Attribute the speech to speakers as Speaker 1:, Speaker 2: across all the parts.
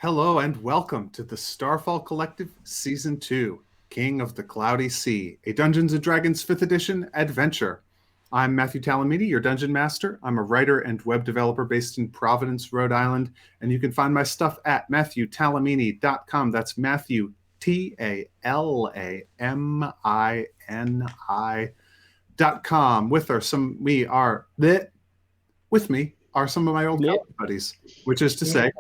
Speaker 1: Hello and welcome to the Starfall Collective Season 2, King of the Cloudy Sea, a Dungeons & Dragons 5th Edition adventure. I'm Matthew Talamini, your Dungeon Master. I'm a writer and web developer based in Providence, Rhode Island, and you can find my stuff at MatthewTalamini.com. That's Matthew, Talamini.com. With me are some of my old
Speaker 2: Yep.
Speaker 1: buddies, which is to say,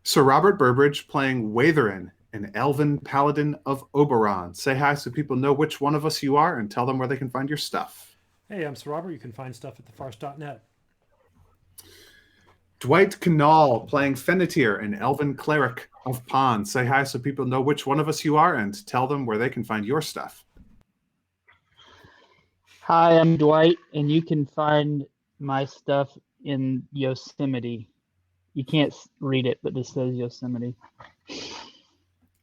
Speaker 1: Sir Robert Burbridge playing Watherin, an elven paladin of Oberon. Say hi so people know which one of us you are and tell them where they can find your stuff.
Speaker 3: Hey, I'm Sir Robert. You can find stuff at thefarce.net.
Speaker 1: Dwight Canal playing Fennetir, an elven cleric of Pond. Say hi so people know which one of us you are and tell them where they can find your stuff.
Speaker 2: Hi, I'm Dwight, and you can find my stuff in Yosemite. You can't read it, but this says Yosemite.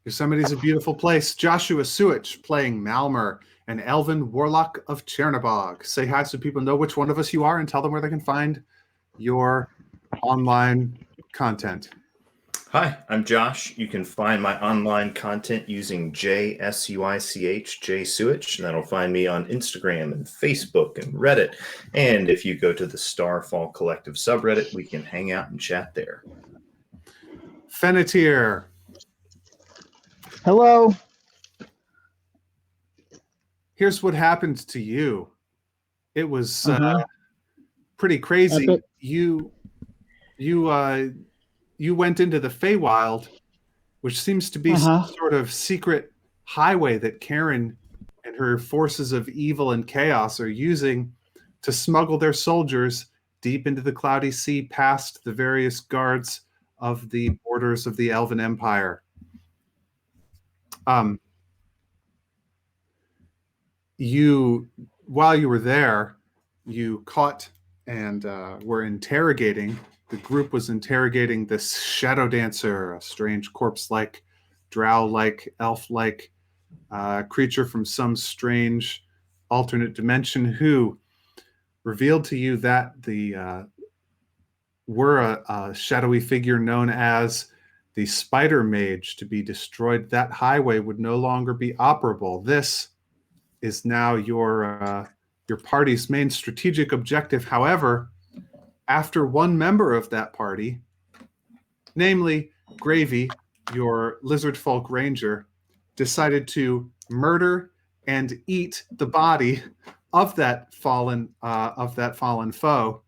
Speaker 1: Yosemite's a beautiful place. Joshua Suich playing Malmer, an elven warlock of Chernobog. Say hi so people know which one of us you are and tell them where they can find your online content.
Speaker 4: Hi, I'm Josh. You can find my online content using JSUICH, JSuich, and that'll find me on Instagram and Facebook and Reddit. And if you go to the Starfall Collective subreddit, we can hang out and chat there.
Speaker 1: Fennetir.
Speaker 2: Hello.
Speaker 1: Here's what happened to you. It was pretty crazy.
Speaker 2: Epic.
Speaker 1: You went into the Feywild, which seems to be some sort of secret highway that Karen and her forces of evil and chaos are using to smuggle their soldiers deep into the Cloudy Sea past the various guards of the borders of the Elven Empire. While you were there, you caught and were interrogating. The group was interrogating this shadow dancer, a strange corpse-like, drow-like, elf-like creature from some strange alternate dimension who revealed to you that were a shadowy figure known as the Spider Mage to be destroyed. That highway would no longer be operable. This is now your party's main strategic objective. However, after one member of that party, namely Gravy, your lizard folk ranger, decided to murder and eat the body of that fallen foe,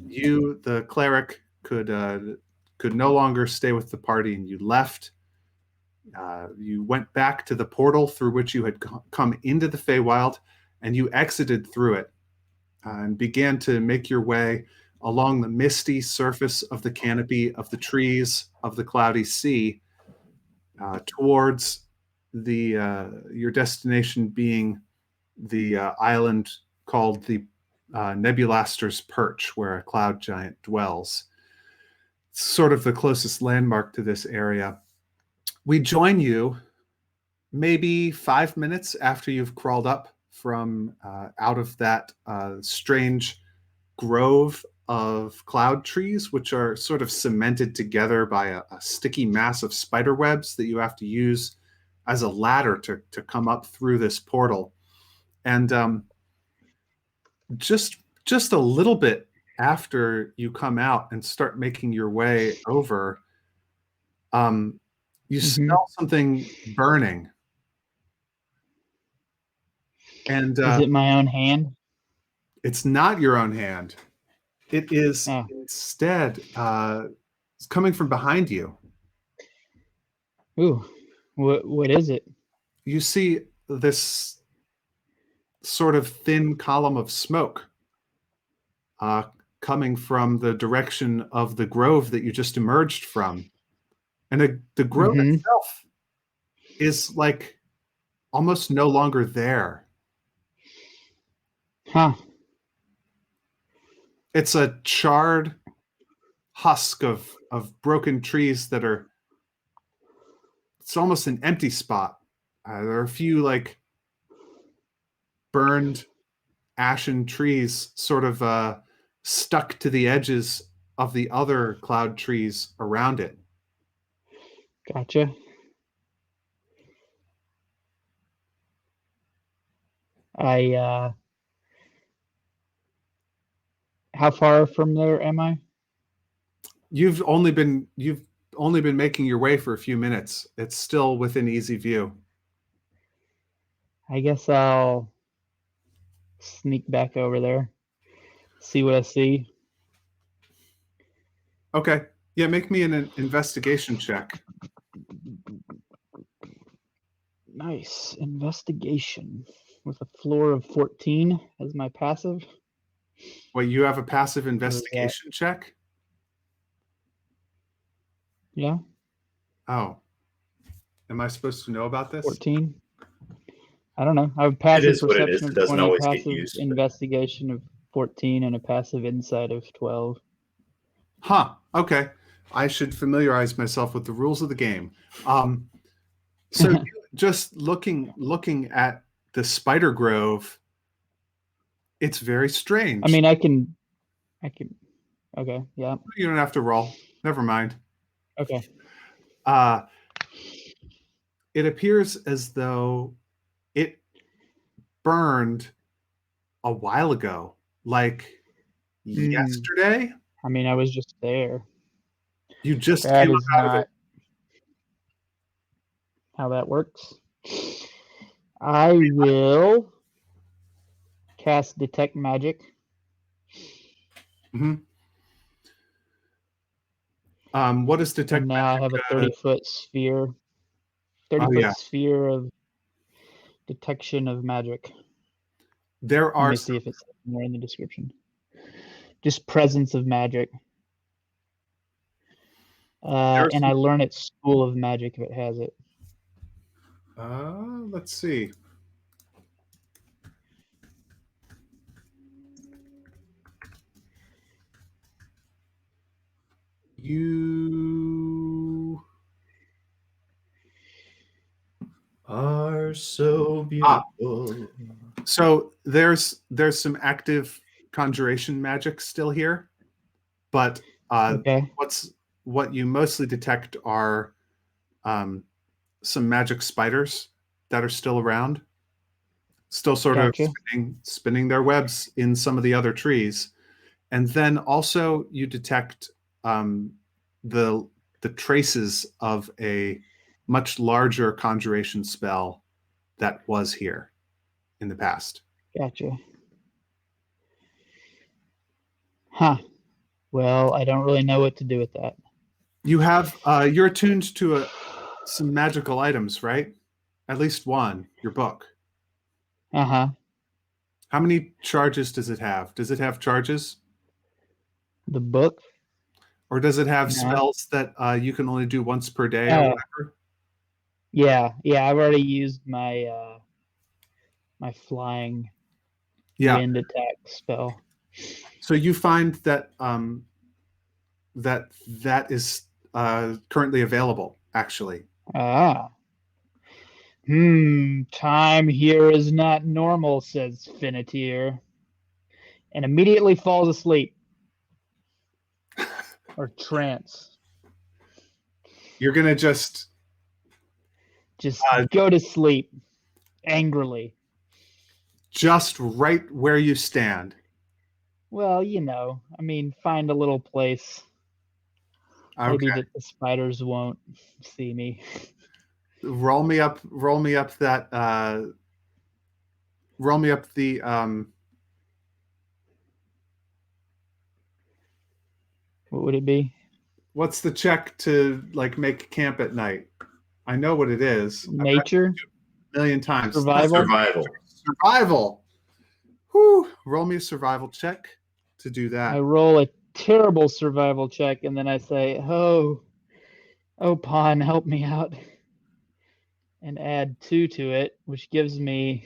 Speaker 1: you, the cleric, could no longer stay with the party, and you left. You went back to the portal through which you had come into the Feywild, and you exited through it and began to make your way along the misty surface of the canopy of the trees of the Cloudy Sea towards your destination being the island called the Nebulaster's Perch, where a cloud giant dwells. It's sort of the closest landmark to this area. We join you maybe 5 minutes after you've crawled up from out of that strange grove of cloud trees, which are sort of cemented together by a sticky mass of spider webs that you have to use as a ladder to come up through this portal. And just a little bit after you come out and start making your way over, you smell something burning. And
Speaker 2: is it my own hand?
Speaker 1: It's not your own hand. It is instead it's coming from behind you.
Speaker 2: Ooh, what is it?
Speaker 1: You see this sort of thin column of smoke coming from the direction of the grove that you just emerged from. And the grove itself is like almost no longer there.
Speaker 2: Huh. It's
Speaker 1: a charred husk of broken trees that are, it's almost an empty spot. There are a few like burned ashen trees sort of stuck to the edges of the other cloud trees around it.
Speaker 2: Gotcha. How far from there am I?
Speaker 1: You've only been making your way for a few minutes. It's still within easy view.
Speaker 2: I guess I'll sneak back over there, see what I see.
Speaker 1: Okay. Yeah, make me an investigation check.
Speaker 2: Nice. Investigation with a floor of 14 as my passive.
Speaker 1: Wait, you have a passive
Speaker 2: What is that?
Speaker 1: investigation check?
Speaker 2: Yeah,
Speaker 1: Oh. Am I supposed to know about this?
Speaker 2: 14. I don't know. I have a passive
Speaker 4: is what it is.
Speaker 2: perception
Speaker 4: It
Speaker 2: of
Speaker 4: doesn't
Speaker 2: 20,
Speaker 4: always get
Speaker 2: passive
Speaker 4: used, but-
Speaker 2: investigation of 14, and a passive insight of 12.
Speaker 1: Huh. Okay. I should familiarize myself with the rules of the game. So you just looking at the spider grove, it's very strange.
Speaker 2: I mean, I can. Okay, yeah,
Speaker 1: You don't have to roll. Never mind.
Speaker 2: okay.
Speaker 1: It appears as though it burned a while ago, like yesterday.
Speaker 2: I mean, I was just there.
Speaker 1: You just
Speaker 2: That
Speaker 1: came
Speaker 2: is
Speaker 1: up out of it.
Speaker 2: not how that works. I will cast Detect Magic.
Speaker 1: What is detect?
Speaker 2: And now I have a 30-foot sphere. 30-foot
Speaker 1: yeah.
Speaker 2: sphere of detection of magic.
Speaker 1: There
Speaker 2: Let
Speaker 1: are
Speaker 2: me see if it's more in the description. Just presence of magic. And I learn at School of Magic if it has it.
Speaker 1: Let's see. You
Speaker 4: are so beautiful.
Speaker 1: So there's some active conjuration magic still here, but
Speaker 2: Okay.
Speaker 1: what you mostly detect are some magic spiders that are still around, still sort
Speaker 2: Gotcha.
Speaker 1: of spinning their webs in some of the other trees, and then also you detect the traces of a much larger conjuration spell that was here in the past.
Speaker 2: Gotcha. Huh. Well, I don't really know what to do with that.
Speaker 1: You have you're attuned to some magical items, right? At least one, your book.
Speaker 2: Uh-huh.
Speaker 1: How many charges does it have? Does it have charges?
Speaker 2: The book?
Speaker 1: Or does it have
Speaker 2: No.
Speaker 1: spells that you can only do once per day or whatever?
Speaker 2: Yeah, I've already used my my flying wind attack spell.
Speaker 1: So you find that that is currently available, actually.
Speaker 2: Ah. Time here is not normal, says Finitier, and immediately falls asleep. Or trance.
Speaker 1: You're gonna just
Speaker 2: go to sleep angrily.
Speaker 1: Just right where you stand.
Speaker 2: Well, I mean, find a little place.
Speaker 1: Okay.
Speaker 2: Maybe that the spiders won't see me.
Speaker 1: Roll me up that roll me up the
Speaker 2: What would it be?
Speaker 1: what's the check to like make camp at night? I know what it is.
Speaker 2: Nature?
Speaker 1: A million times.
Speaker 2: Survival?
Speaker 1: Survival. Whew. Roll me a survival check to do that.
Speaker 2: I roll a terrible survival check and then I say, oh Pawn, help me out. And add 2 to it, which gives me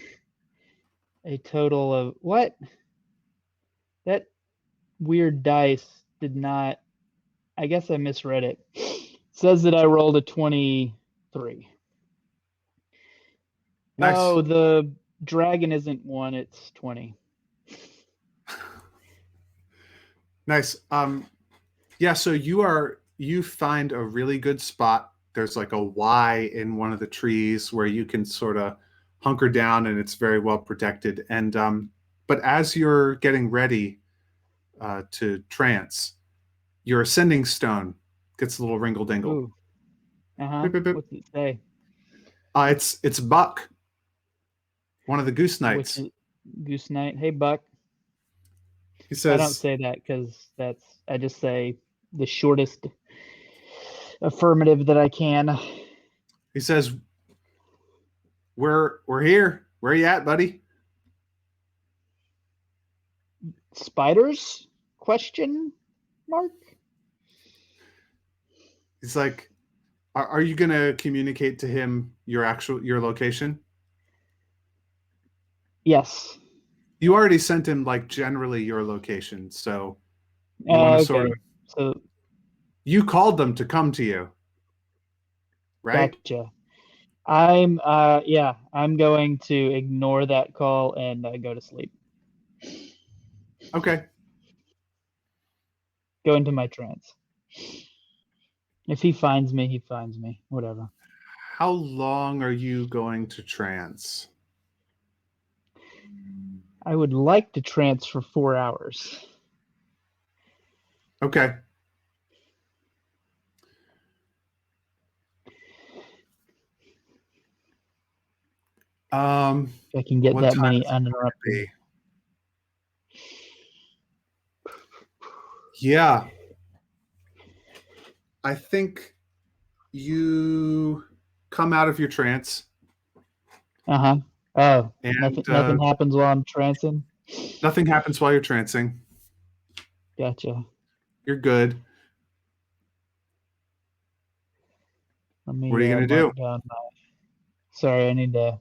Speaker 2: a total of what? That weird dice did not. I guess I misread it. It says that I rolled a 23.
Speaker 1: Nice.
Speaker 2: Oh, the dragon isn't 1, it's 20.
Speaker 1: Nice. Yeah, so you find a really good spot there's like a Y in one of the trees where you can sort of hunker down, and it's very well protected. And but as you're getting ready to trance, your ascending stone gets a little ringle dingle.
Speaker 2: Ooh. Uh-huh. What's it say?
Speaker 1: It's Buck, one of the goose knights.
Speaker 2: Which is Goose Knight. Hey, Buck.
Speaker 1: He
Speaker 2: I don't
Speaker 1: says,
Speaker 2: say that because I just say the shortest affirmative that I can.
Speaker 1: he says, we're here. Where you at, buddy?
Speaker 2: Spiders? Question mark?
Speaker 1: He's like, are you gonna communicate to him your location?
Speaker 2: Yes.
Speaker 1: You already sent him like generally your location, so you want to
Speaker 2: Okay.
Speaker 1: sort of.
Speaker 2: So
Speaker 1: You called them to come to you, right?
Speaker 2: gotcha. I'm going to ignore that call and go to sleep.
Speaker 1: Okay.
Speaker 2: Go into my trance. If he finds me, he finds me. Whatever.
Speaker 1: How long are you going to trance?
Speaker 2: I would like to trance for 4 hours.
Speaker 1: Okay.
Speaker 2: If I can get
Speaker 1: What
Speaker 2: that
Speaker 1: time
Speaker 2: many
Speaker 1: is it going to
Speaker 2: uninterrupted.
Speaker 1: be? Yeah. I think you come out of your trance
Speaker 2: Uh-huh. Oh,
Speaker 1: and
Speaker 2: nothing happens while I'm trancing.
Speaker 1: nothing happens while you're trancing.
Speaker 2: Gotcha.
Speaker 1: You're good.
Speaker 2: Let me
Speaker 1: What are you going to do?
Speaker 2: mark down my. Sorry, I need to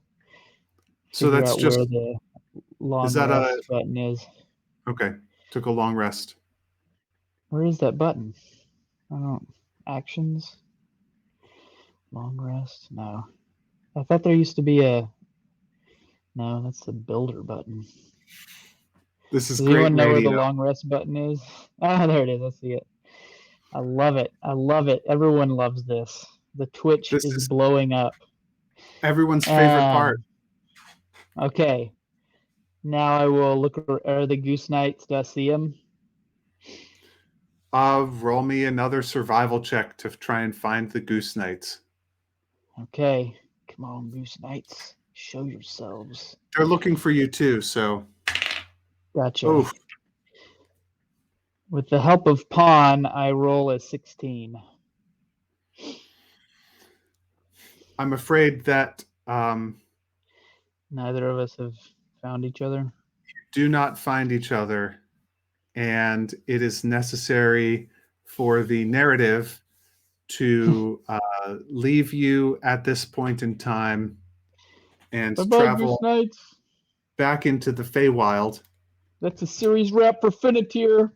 Speaker 1: So
Speaker 2: figure
Speaker 1: that's
Speaker 2: out
Speaker 1: just,
Speaker 2: where the long
Speaker 1: is that
Speaker 2: rest button is.
Speaker 1: okay. Took a long rest.
Speaker 2: Where is that button? I don't. Actions. Long rest. No. I thought there used to be a. No, that's the builder button.
Speaker 1: This is
Speaker 2: Does
Speaker 1: great
Speaker 2: anyone know where the
Speaker 1: radio.
Speaker 2: long rest button is? Ah, there it is. I see it. I love it. I love it. Everyone loves this. The Twitch
Speaker 1: This
Speaker 2: is
Speaker 1: is
Speaker 2: blowing up.
Speaker 1: everyone's favorite part.
Speaker 2: Okay. Now I will look. Are the Goose Knights? Do I see them?
Speaker 1: Roll me another survival check to try and find the goose knights.
Speaker 2: Okay. Come on, Goose Knights. Show yourselves.
Speaker 1: They're looking for you too, so.
Speaker 2: Gotcha.
Speaker 1: Oof.
Speaker 2: With the help of Pawn, I roll a 16.
Speaker 1: I'm afraid that
Speaker 2: Neither of us have found each other.
Speaker 1: do not find each other, and it is necessary for the narrative to leave you at this point in time and
Speaker 2: Bye-bye, Goose
Speaker 1: travel
Speaker 2: Knights.
Speaker 1: back into the Feywild.
Speaker 2: That's a series wrap for Finitier.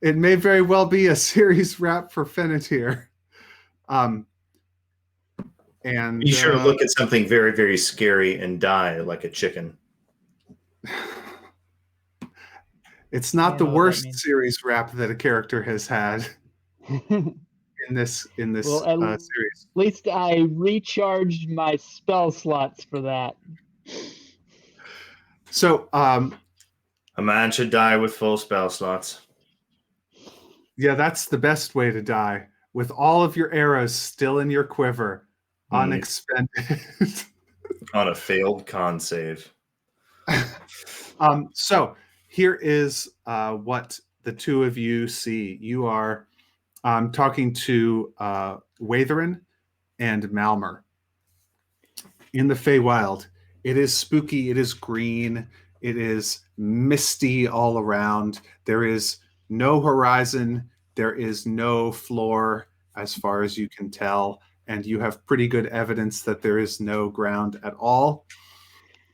Speaker 1: It may very well be a series wrap for Fennetir. And
Speaker 4: Be sure to look at something very, very scary and die like a chicken.
Speaker 1: it's not
Speaker 2: I
Speaker 1: the
Speaker 2: know what that
Speaker 1: worst
Speaker 2: means.
Speaker 1: series wrap that a character has had in this
Speaker 2: Well, at
Speaker 1: series.
Speaker 2: least I recharged my spell slots for that.
Speaker 1: So,
Speaker 4: A man should die with full spell slots.
Speaker 1: yeah, that's the best way to die, with all of your arrows still in your quiver, unexpended.
Speaker 4: On a failed con save.
Speaker 1: So here is what the two of you see. You are talking to Watherin and Malmer in the Feywild. It is spooky. It is green. It is misty all around. There is no horizon. There is no floor as far as you can tell. And you have pretty good evidence that there is no ground at all.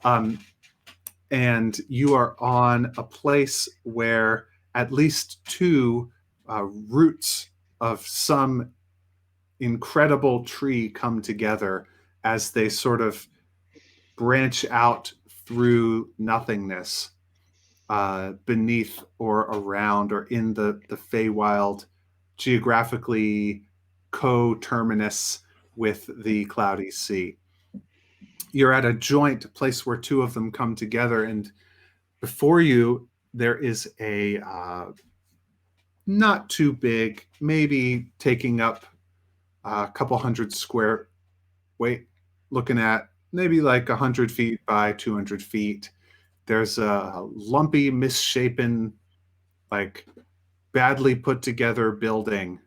Speaker 1: And you are on a place where at least two roots of some incredible tree come together as they sort of branch out through nothingness beneath or around or in the Feywild, geographically co-terminus with the Cloudy Sea. You're at a joint, a place where two of them come together, and before you there is a not too big, maybe taking up a couple hundred square, looking at maybe like 100 feet by 200 feet. There's a lumpy, misshapen, like badly put together building,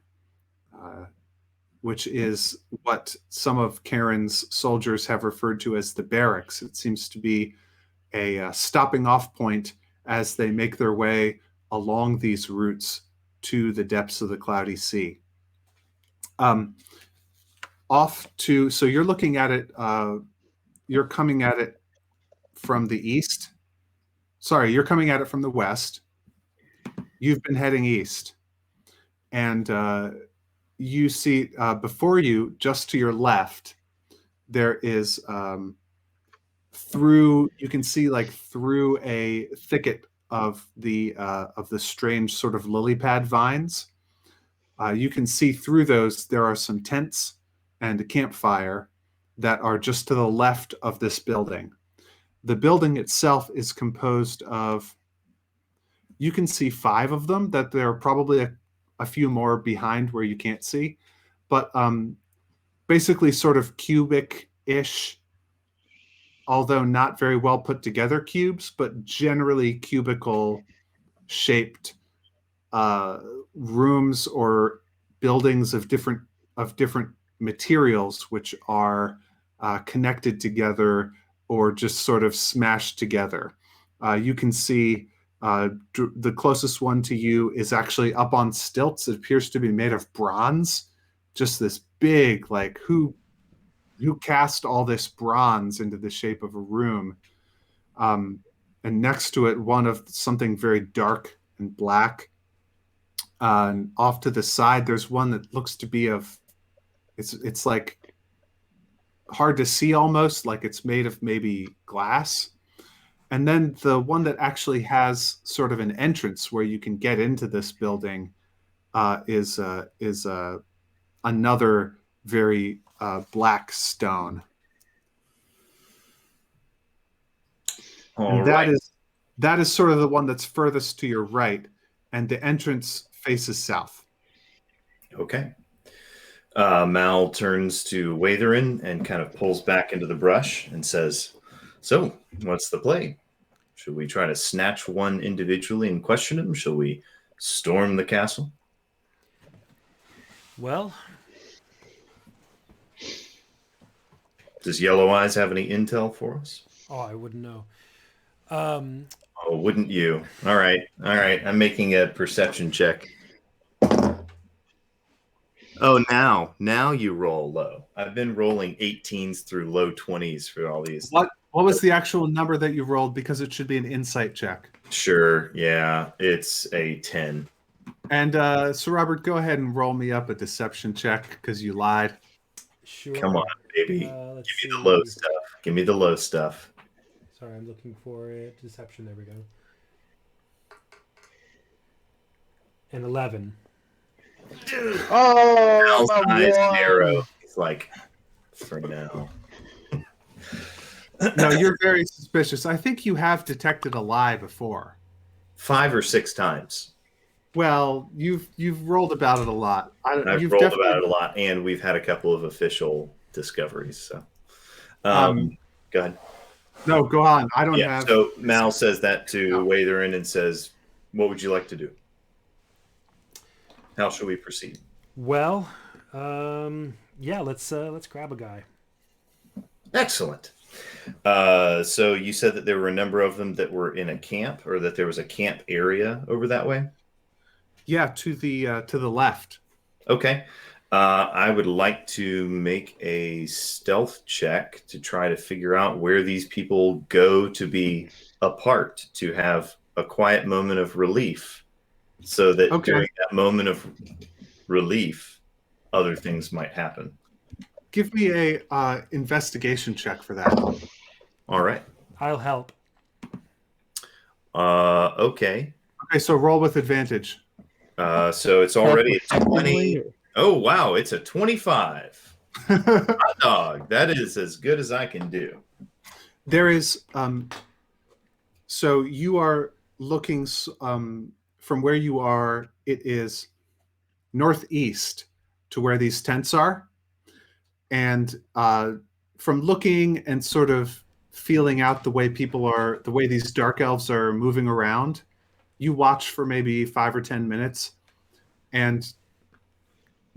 Speaker 1: which is what some of Karen's soldiers have referred to as the barracks. It seems to be a stopping off point as they make their way along these routes to the depths of the Cloudy Sea. So you're looking at it, you're coming at it from the east. Sorry, you're coming at it from the west. You've been heading east. And you see before you, just to your left, there is you can see like through a thicket of the strange sort of lily pad vines. You can see through those. There are some tents and a campfire that are just to the left of this building. The building itself is composed of, you can see 5 of them, that there are probably a few more behind where you can't see, but basically sort of cubic-ish, although not very well put together cubes, but generally cubicle shaped rooms or buildings of different materials, which are connected together or just sort of smashed together. You can see the closest one to you is actually up on stilts. It appears to be made of bronze. Just this big, like, who cast all this bronze into the shape of a room? And next to it, one of something very dark and black. And off to the side, there's one that looks to be it's like hard to see, almost like it's made of maybe glass. And then the one that actually has sort of an entrance where you can get into this building is another very black stone. And that is sort of the one that's furthest to your right, and the entrance faces south.
Speaker 4: Okay. Mal turns to Watherin and kind of pulls back into the brush and says, "So, what's the play? Should we try to snatch one individually and question him? Shall we storm the castle?"
Speaker 3: Well,
Speaker 4: does Yellow Eyes have any intel for us?
Speaker 3: oh, I wouldn't know.
Speaker 4: Oh, wouldn't you? All right. I'm making a perception check. Oh, now you roll low. I've been rolling 18s through low 20s for all these.
Speaker 1: What was the actual number that you rolled? Because it should be an insight check.
Speaker 4: Sure. Yeah, it's a 10.
Speaker 1: And so, Robert, go ahead and roll me up a deception check because you lied.
Speaker 3: Sure.
Speaker 4: Come on, baby. Give me the low stuff. Give me the low stuff.
Speaker 3: Sorry, I'm looking for it. Deception. There we go. An 11.
Speaker 2: Oh,
Speaker 4: Mal's eyes narrow. He's like, for now.
Speaker 1: No, you're very suspicious. I think you have detected a lie before.
Speaker 4: 5 or 6 times.
Speaker 1: Well, you've rolled about it a lot.
Speaker 4: I've rolled about it a lot, and we've had a couple of official discoveries. So, go ahead.
Speaker 1: No, go on. I don't have.
Speaker 4: So Mal says that to Watherin and says, "What would you like to do? How shall we proceed?"
Speaker 3: Well, yeah, let's grab a guy.
Speaker 4: Excellent. So you said that there were a number of them that were in a camp, or that there was a camp area over that way?
Speaker 1: Yeah, to the left.
Speaker 4: Okay. I would like to make a stealth check to try to figure out where these people go to be apart, to have a quiet moment of relief, so that during that moment of relief, other things might happen.
Speaker 1: Give me a investigation check for that.
Speaker 4: All right.
Speaker 3: I'll help.
Speaker 4: Okay.
Speaker 1: Okay, so roll with advantage.
Speaker 4: So it's already a 20. Oh, wow. It's a 25. Hot dog. That is as good as I can do.
Speaker 1: There is so you are looking from where you are. It is northeast to where these tents are, and from looking and sort of feeling out the way the way these dark elves are moving around, you watch for maybe 5 or 10 minutes, and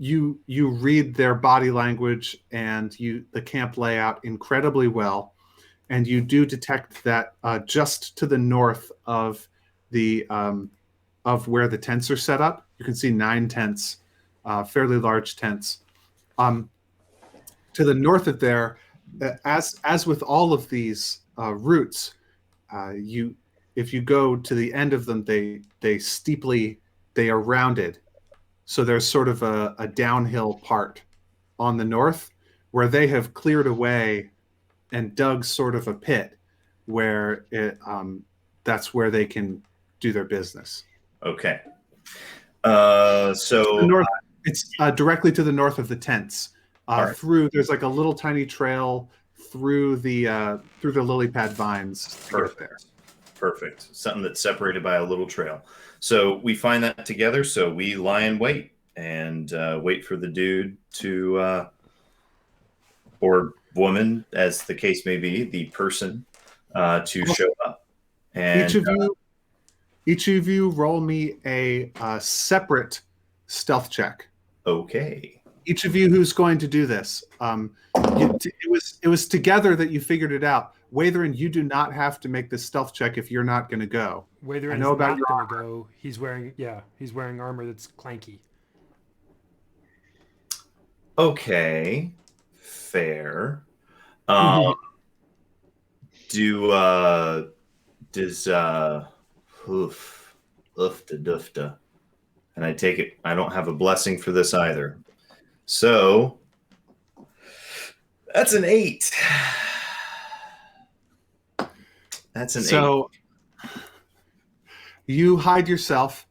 Speaker 1: you read their body language and the camp layout incredibly well, and you do detect that just to the north of where the tents are set up, you can see 9 tents, fairly large tents. Um, to the north of there, as with all of these routes, you if you go to the end of them, they are rounded, so there's sort of a downhill part on the north where they have cleared away and dug sort of a pit where that's where they can do their business.
Speaker 4: Okay.
Speaker 1: It's the
Speaker 4: So
Speaker 1: north. It's directly to the north of the tents.
Speaker 4: right.
Speaker 1: There's like a little tiny trail through the lily pad vines to get there.
Speaker 4: Perfect. Something that's separated by a little trail. So we find that together. So we lie in wait and wait for the dude to, or woman, as the case may be, the person to show up. And
Speaker 1: Each of you roll me a separate stealth check.
Speaker 4: okay.
Speaker 1: Each of you who's going to do this. It was together that you figured it out. Watherin, you do not have to make this stealth check if you're not going to go.
Speaker 3: Watherin
Speaker 1: I
Speaker 3: is
Speaker 1: know about
Speaker 3: not
Speaker 1: your
Speaker 3: going to go. He's wearing armor that's clanky.
Speaker 4: Okay. Fair. Um, does oofta doofta. And I take it I don't have a blessing for this either. So that's an 8. That's an 8.
Speaker 1: So you hide yourself.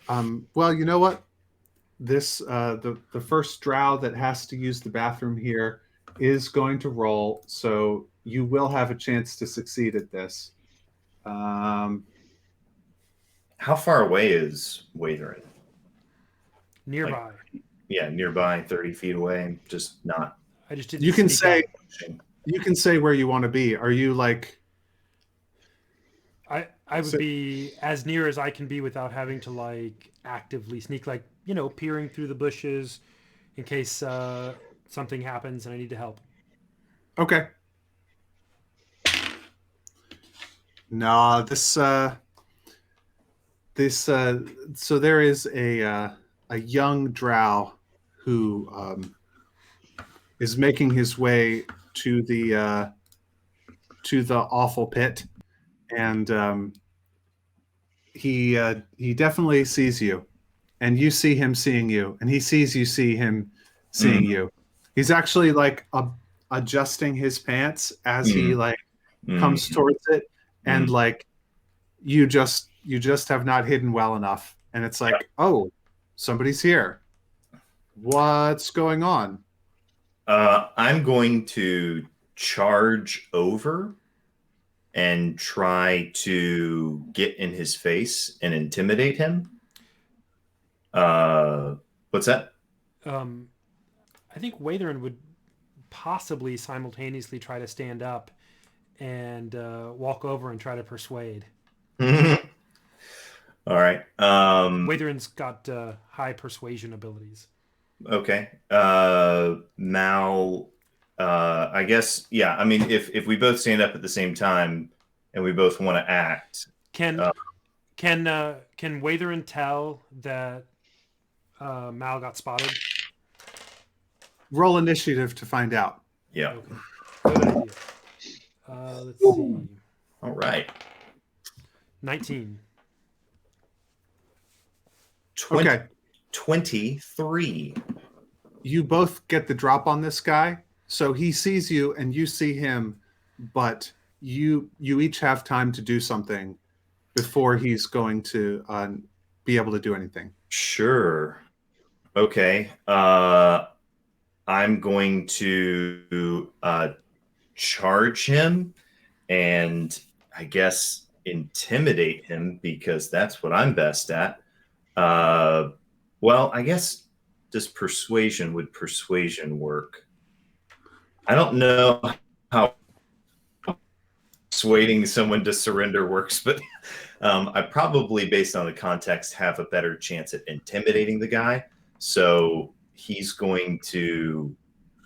Speaker 1: Well, you know what? This the first drow that has to use the bathroom here is going to roll, so you will have a chance to succeed at this.
Speaker 4: How far away is Watherin?
Speaker 3: Nearby.
Speaker 4: Yeah, nearby, 30 feet away. Just not.
Speaker 3: I just did.
Speaker 1: You can
Speaker 3: sneak
Speaker 1: say you can say where you want to be. Are you like?
Speaker 3: I would be as near as I can be without having to like actively sneak, like peering through the bushes in case something happens and I need to help.
Speaker 1: Okay. No, so there is a young drow who is making his way to the awful pit, and he definitely sees you, and you see him seeing you, and he sees you see him seeing you. He's actually like adjusting his pants as he like comes towards it, and like you just have not hidden well enough, and it's like, oh, somebody's here. What's going on?
Speaker 4: I'm going to charge over and try to get in his face and intimidate him. What's that?
Speaker 3: I think Watherin would possibly simultaneously try to stand up and walk over and try to persuade.
Speaker 4: All right.
Speaker 3: Watherin's got high persuasion abilities.
Speaker 4: Okay. Mal, I guess, yeah. I mean, if we both stand up at the same time and we both want to act,
Speaker 3: can Watherin tell that Mal got spotted?
Speaker 1: Roll initiative to find out.
Speaker 4: yeah.
Speaker 3: Okay. Good idea. Let's see.
Speaker 4: All right.
Speaker 3: 19.
Speaker 1: Okay.
Speaker 4: 23.
Speaker 1: You both get the drop on this guy, so he sees you and you see him, but you each have time to do something before he's going to be able to do anything.
Speaker 4: Sure. Okay. I'm going to charge him and I guess intimidate him because that's what I'm best at. Uh, well, I guess would persuasion work? I don't know how persuading someone to surrender works, but I probably, based on the context, have a better chance at intimidating the guy. So he's going to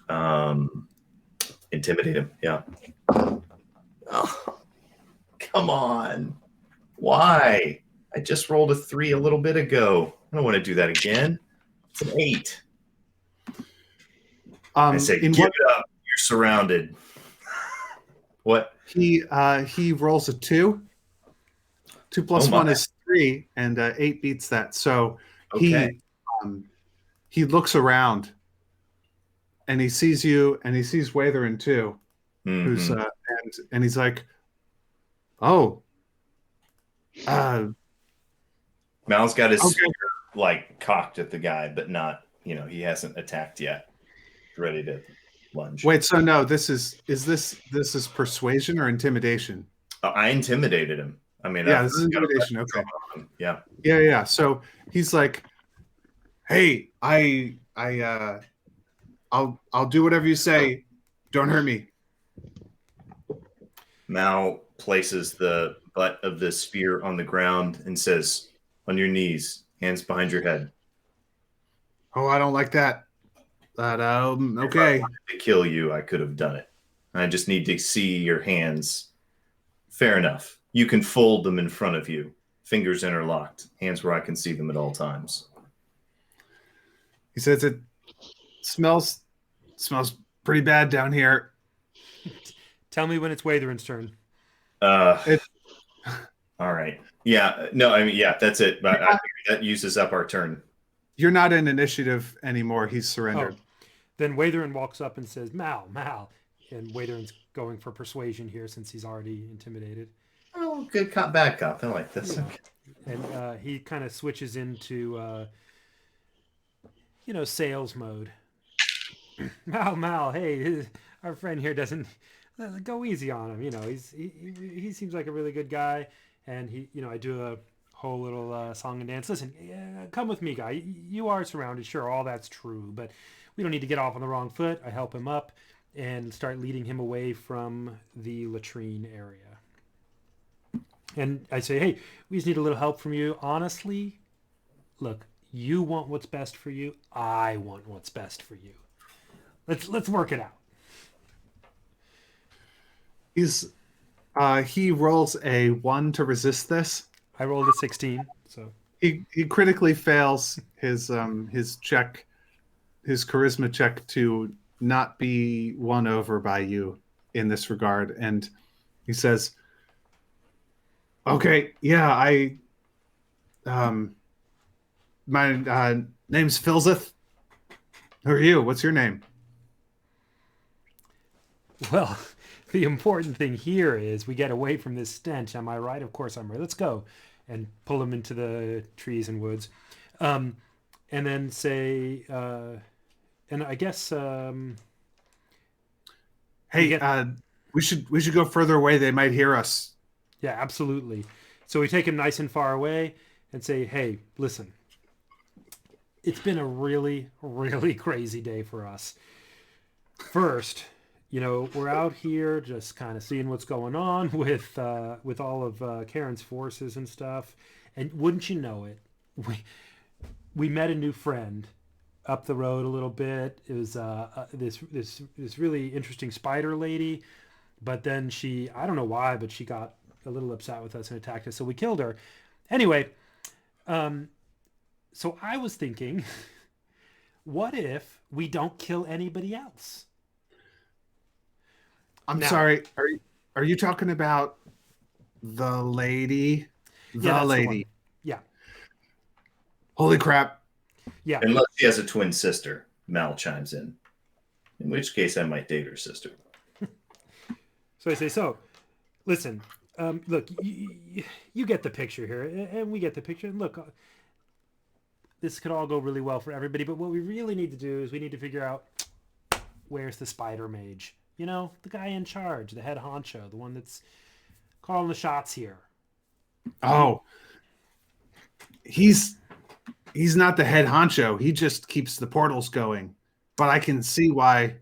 Speaker 4: um, intimidate him. Yeah. Oh, come on. Why? I just rolled a 3 a little bit ago. I don't want to do that again. It's an 8. I say,
Speaker 1: In
Speaker 4: give
Speaker 1: what
Speaker 4: it up. You're surrounded. What?
Speaker 1: he rolls a 2. 2 plus
Speaker 4: Oh my.
Speaker 1: 1 is 3, and 8 beats that. So
Speaker 4: Okay.
Speaker 1: um, he looks around, and he sees you, and he sees Watherin too, who's
Speaker 4: Mhm.
Speaker 1: and he's like, "Oh,
Speaker 4: Mal's got his
Speaker 1: okay."
Speaker 4: spear like cocked at the guy, but not, he hasn't attacked yet. Ready to lunge.
Speaker 1: Wait, so no, this is persuasion or intimidation?
Speaker 4: I intimidated him. I mean,
Speaker 1: Yeah,
Speaker 4: I've
Speaker 1: this is
Speaker 4: got a
Speaker 1: intimidation.
Speaker 4: weapon
Speaker 1: Okay.
Speaker 4: drawn on him. Yeah.
Speaker 1: Yeah, yeah. So he's like, "Hey, I'll do whatever you say. Don't hurt me."
Speaker 4: Mal places the butt of the spear on the ground and says, on your knees, hands behind your head.
Speaker 1: Oh, I don't like that. But
Speaker 4: If I
Speaker 1: okay.
Speaker 4: wanted to kill you, I could have done it. I just need to see your hands. Fair enough. You can fold them in front of you, fingers interlocked, hands where I can see them at all times.
Speaker 1: He says it smells pretty bad down here.
Speaker 3: Tell me when it's Watherin's turn.
Speaker 1: It,
Speaker 4: All right. Yeah. No, I mean, yeah, that's it. But I figured that uses up our turn.
Speaker 1: you're not in initiative anymore. He's surrendered.
Speaker 3: Oh, then Watherin walks up and says, Mal, Mal. And Watherin's going for persuasion here since he's already intimidated.
Speaker 4: Oh, good cop, bad cop. I like this.
Speaker 3: Yeah. And he kind of switches into, sales mode. Mal, hey, our friend here doesn't go easy on him. He seems like a really good guy, and I do a whole little song and dance. Listen, come with me, guy. You are surrounded, sure, all that's true, but we don't need to get off on the wrong foot. I help him up and start leading him away from the latrine area. And I say, hey, we just need a little help from you. Honestly, look, you want what's best for you. I want what's best for you. Let's work it out.
Speaker 1: He rolls a 1 to resist this.
Speaker 3: I rolled a 16, so
Speaker 1: He critically fails his check, his charisma check to not be won over by you in this regard, and he says, "Okay, yeah, my name's Philzith. Who are you? What's your name?"
Speaker 3: well, the important thing here is we get away from this stench. Am I right? Of course I'm right. Let's go, and pull him into the trees and woods, and then say, and I guess,
Speaker 1: Hey,
Speaker 3: get,
Speaker 1: we should go further away. They might hear us.
Speaker 3: yeah, absolutely. So we take him nice and far away and say, hey, listen, it's been a really, really crazy day for us. First, we're out here just kind of seeing what's going on with all of Karen's forces and stuff. And wouldn't you know it, we met a new friend up the road a little bit. It was this really interesting spider lady, but then I don't know why, but she got a little upset with us and attacked us, so we killed her. Anyway, so I was thinking, what if we don't kill anybody else?
Speaker 1: I'm
Speaker 3: Now-
Speaker 1: sorry. Are you talking about the lady? The
Speaker 3: Yeah, that's the
Speaker 1: lady.
Speaker 3: one. Yeah.
Speaker 1: Holy crap.
Speaker 3: Yeah.
Speaker 4: Unless she has a twin sister, Mal chimes in which case I might date her sister.
Speaker 3: So I say, so listen, look, you get the picture here, and we get the picture. And look, this could all go really well for everybody. But what we really need to do is we need to figure out where's the spider mage. You know, the guy in charge, the head honcho, the one that's calling the shots here.
Speaker 1: Oh, he's not the head honcho. He just keeps the portals going. But I can see why.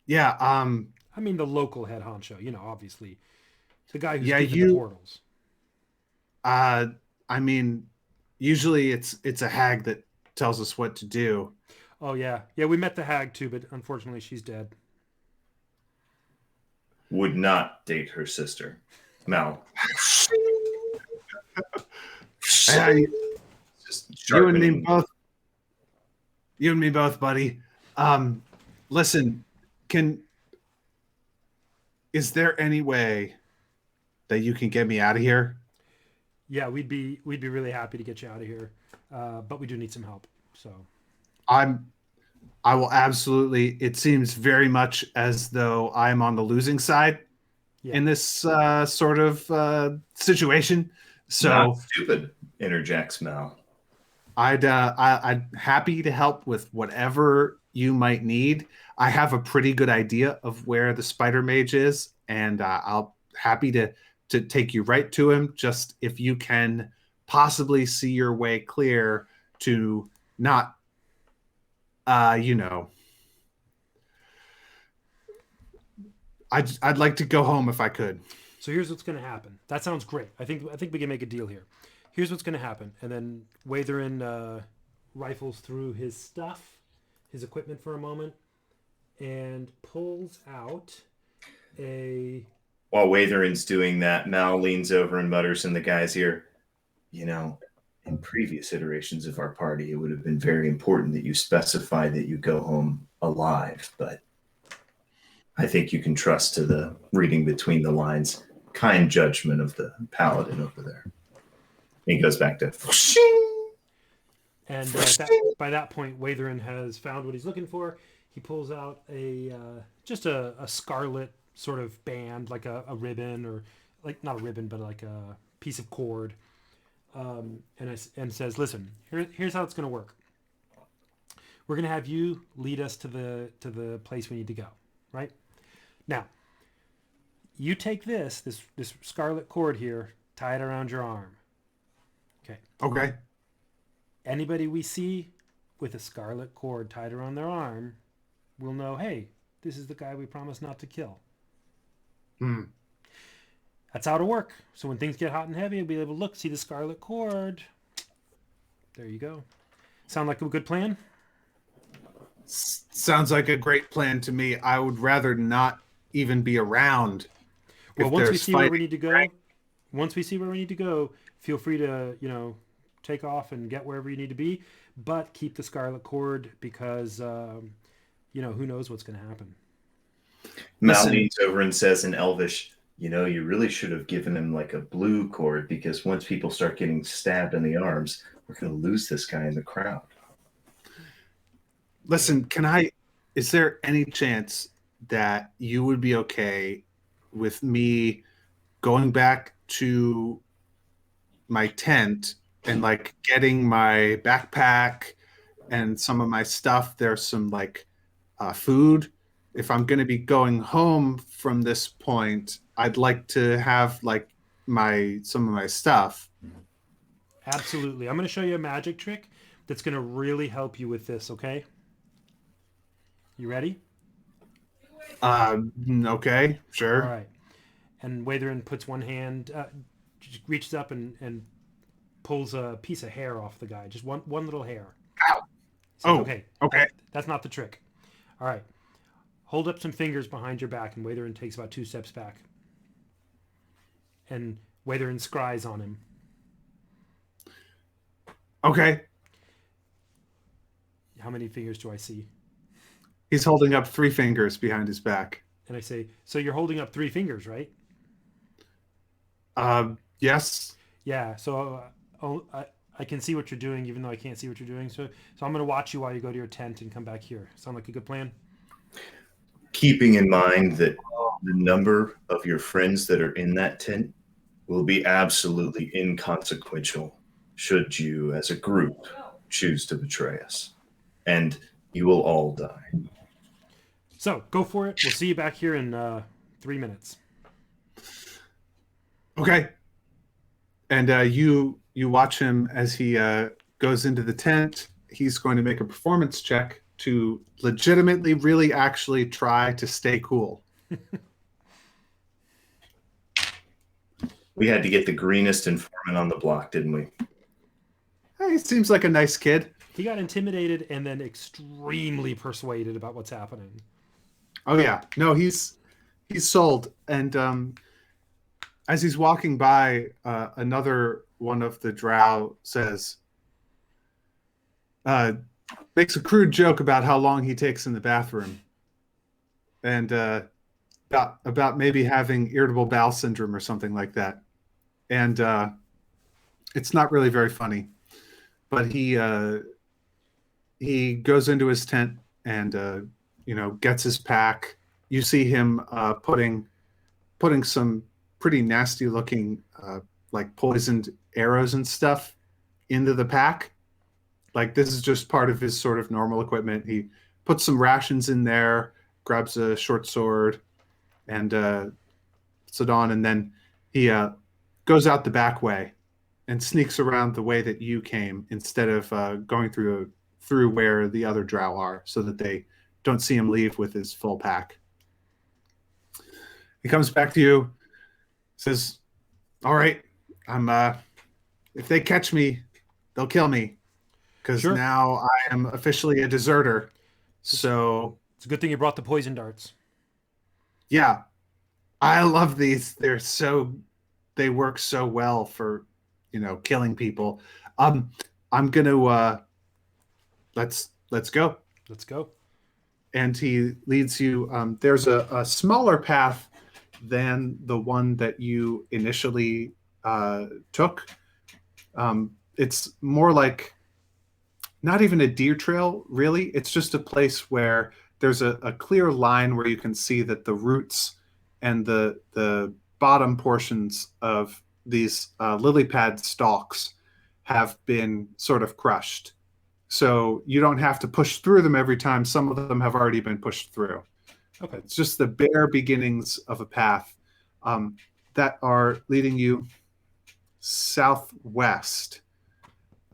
Speaker 1: Yeah.
Speaker 3: I mean, the local head honcho. You know, obviously, the guy who's
Speaker 1: Yeah,
Speaker 3: keeping the portals.
Speaker 1: I mean, usually it's a hag that tells us what to do.
Speaker 3: Oh yeah, yeah. We met the hag too, but unfortunately, she's dead.
Speaker 4: Would not date her sister, Mal.
Speaker 1: Hey,
Speaker 4: Just
Speaker 1: you and me
Speaker 4: sharpening.
Speaker 1: both. You and me both, buddy. Listen, is there any way that you can get me out of here?
Speaker 3: Yeah, we'd be really happy to get you out of here, but we do need some help. So
Speaker 1: I will absolutely. It seems very much as though I'm on the losing side in this sort of situation. So
Speaker 4: Not stupid, interjects Mal.
Speaker 1: I'm happy to help with whatever you might need. I have a pretty good idea of where the spider mage is, and I'll happy to take you right to him. Just if you can possibly see your way clear to not, you know, I'd like to go home if I could.
Speaker 3: So here's what's going to happen. That sounds great. I think we can make a deal here. Here's what's going to happen, and then Watherin rifles through his stuff, his equipment for a moment, and pulls out a.
Speaker 4: While Watherin's doing that, Mal leans over and mutters in the guy's ear, "You know, in previous iterations of our party, it would have been very important that you specify that you go home alive, but I think you can trust to the reading between the lines, kind judgment of the paladin over there." And he goes back to...
Speaker 3: And by that point, Watherin has found what he's looking for. He pulls out just a scarlet sort of band, like a ribbon, or like not a ribbon, but like a piece of cord, and says, "Listen, here's how it's going to work. We're going to have you lead us to the place we need to go. Right now, you take this scarlet cord here, tie it around your arm.
Speaker 1: Okay.
Speaker 3: Anybody we see with a scarlet cord tied around their arm, we'll know, hey, this is the guy we promised not to kill." That's how it'll work. So when things get hot and heavy, you'll be able to look, see the scarlet cord. There you go. Sound like a good plan?
Speaker 1: Sounds like a great plan to me. I would rather not even be around.
Speaker 3: Well, once we see where we need to go, feel free to, take off and get wherever you need to be, but keep the scarlet cord because, who knows what's going to happen.
Speaker 4: Mal leans over and says in Elvish, "You really should have given him like a blue cord, because once people start getting stabbed in the arms, we're going to lose this guy in the crowd."
Speaker 1: Listen, is there any chance that you would be okay with me going back to my tent and like getting my backpack and some of my stuff? There's some like food. If I'm going to be going home from this point, I'd like to have like some of my stuff.
Speaker 3: Absolutely. I'm going to show you a magic trick that's going to really help you with this, okay? You ready?
Speaker 1: Okay, sure.
Speaker 3: All right. And Watherin puts one hand, reaches up and pulls a piece of hair off the guy. Just one little hair.
Speaker 1: Ow.
Speaker 3: Says,
Speaker 1: okay.
Speaker 3: That's not the trick. All right. Hold up some fingers behind your back, and Watherin takes about 2 steps back. And Watherin scries on him.
Speaker 1: Okay.
Speaker 3: How many fingers do I see?
Speaker 1: He's holding up 3 fingers behind his back.
Speaker 3: And I say, so you're holding up 3 fingers, right?
Speaker 1: Yes.
Speaker 3: Yeah. So I can see what you're doing, even though I can't see what you're doing. So I'm going to watch you while you go to your tent and come back here. Sound like a good plan?
Speaker 4: Keeping in mind that the number of your friends that are in that tent will be absolutely inconsequential should you, as a group, choose to betray us. And you will all die.
Speaker 3: So go for it. We'll see you back here in 3 minutes.
Speaker 1: Okay. And you watch him as he goes into the tent. He's going to make a performance check to legitimately, really, actually try to stay cool.
Speaker 4: We had to get the greenest informant on the block, didn't we?
Speaker 1: He seems like a nice kid.
Speaker 3: He got intimidated and then extremely persuaded about what's happening.
Speaker 1: Oh yeah, no, he's sold. And as he's walking by, another one of the drow says, makes a crude joke about how long he takes in the bathroom, and about maybe having irritable bowel syndrome or something like that. And it's not really very funny, but he goes into his tent and gets his pack. You see him putting some pretty nasty looking like poisoned arrows and stuff into the pack. Like, this is just part of his sort of normal equipment. He puts some rations in there, grabs a short sword, and puts it on, and then he goes out the back way and sneaks around the way that you came instead of going through where the other drow are, so that they don't see him leave with his full pack. He comes back to you, says, "All right, I'm if they catch me, they'll kill me, because
Speaker 3: Sure.
Speaker 1: now I am officially a deserter." So
Speaker 3: It's a good thing you brought the poison darts.
Speaker 1: yeah, I love these. They work so well for killing people. I'm gonna let's go.
Speaker 3: Let's go.
Speaker 1: And he leads you. There's a smaller path than the one that you initially took. It's more like not even a deer trail, really. It's just a place where there's a clear line where you can see that the roots and the bottom portions of these lily pad stalks have been sort of crushed. So you don't have to push through them every time. Some of them have already been pushed through.
Speaker 3: Okay.
Speaker 1: It's just the bare beginnings of a path that are leading you southwest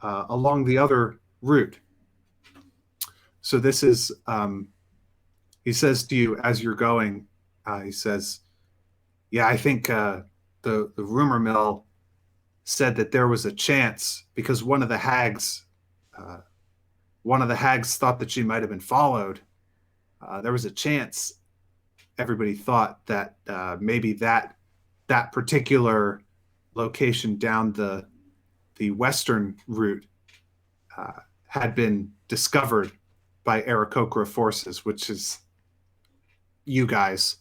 Speaker 1: along the other route. So this is, he says to you as you're going, he says, "Yeah, I think the rumor mill said that there was a chance, because one of the hags thought that she might have been followed. There was a chance. Everybody thought that maybe that particular location down the western route had been discovered by Aarakocra forces, which is you guys.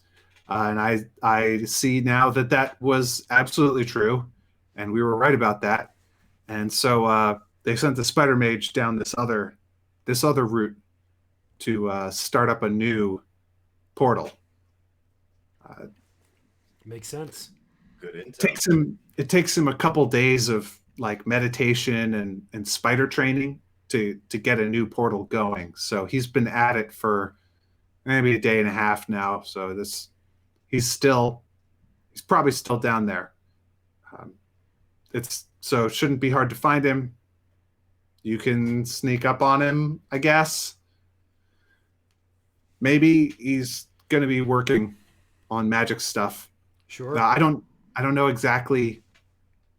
Speaker 1: And I see now that was absolutely true, and we were right about that. And so they sent the spider mage down this other route to start up a new portal.
Speaker 3: Makes sense.
Speaker 4: Good intel.
Speaker 1: It takes him a couple days of like meditation and spider training to get a new portal going. So he's been at it for maybe a day and a half now. So he's probably still down there. It shouldn't be hard to find him. You can sneak up on him, I guess. Maybe he's going to be working on magic stuff.
Speaker 3: Sure.
Speaker 1: Now, I don't know exactly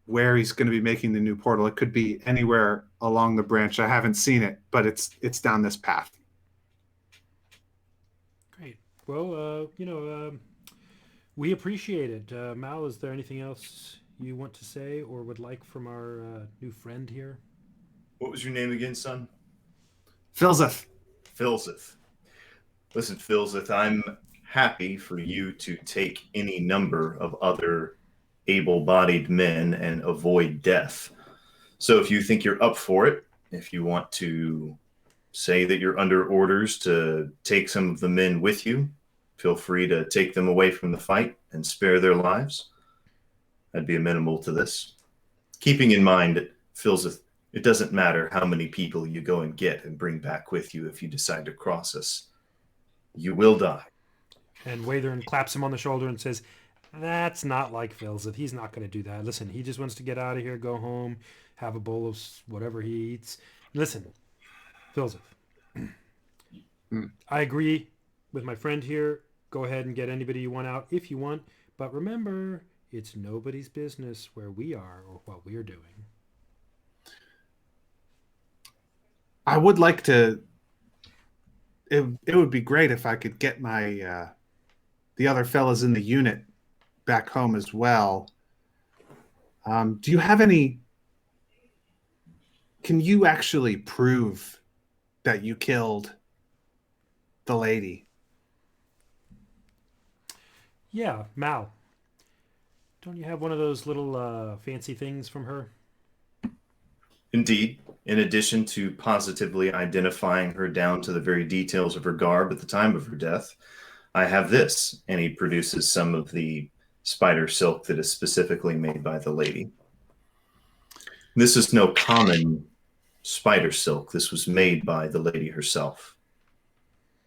Speaker 1: where he's going to be making the new portal. It could be anywhere along the branch. I haven't seen it, but it's down this path.
Speaker 3: Great. Well, we appreciate it. Mal, is there anything else you want to say or would like from our new friend here?
Speaker 4: What was your name again, son?
Speaker 1: Philzith.
Speaker 4: Philzith. Listen, Philzith, I'm happy for you to take any number of other able-bodied men and avoid death. So if you think you're up for it, if you want to say that you're under orders to take some of the men with you, feel free to take them away from the fight and spare their lives. I'd be amenable to this. Keeping in mind, Filzith, it doesn't matter how many people you go and get and bring back with you if you decide to cross us. You will die.
Speaker 3: And Wathern claps him on the shoulder and says, "That's not like Filzith. He's not going to do that. Listen, he just wants to get out of here, go home, have a bowl of whatever he eats. Listen, Filzith, I agree with my friend here. Go ahead and get anybody you want out if you want. But remember, it's nobody's business where we are or what we're doing."
Speaker 1: I would like to. It would be great if I could get my the other fellas in the unit back home as well. Do you have any? Can you actually prove that you killed the lady?
Speaker 3: Yeah, Mal. Don't you have one of those little fancy things from her?
Speaker 4: Indeed, in addition to positively identifying her down to the very details of her garb at the time of her death, I have this. And he produces some of the spider silk that is specifically made by the lady. This is no common spider silk. This was made by the lady herself.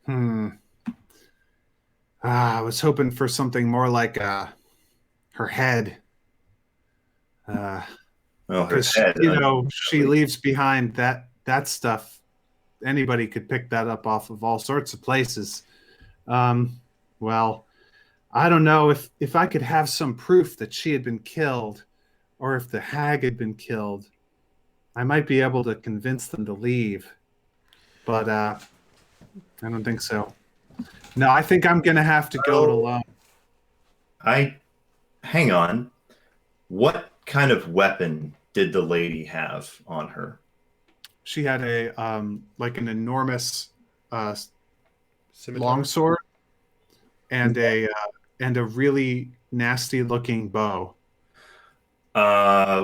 Speaker 1: I was hoping for something more like her head.
Speaker 4: Well, her
Speaker 1: Because
Speaker 4: head,
Speaker 1: she leaves behind that stuff. Anybody could pick that up off of all sorts of places. Well, I don't know if I could have some proof that she had been killed, or if the hag had been killed. I might be able to convince them to leave, but I don't think so. No, I think I'm gonna have to go it alone.
Speaker 4: Hang on. What kind of weapon did the lady have on her?
Speaker 1: She had a like an enormous
Speaker 3: Scimitar?
Speaker 1: longsword and a really nasty looking bow.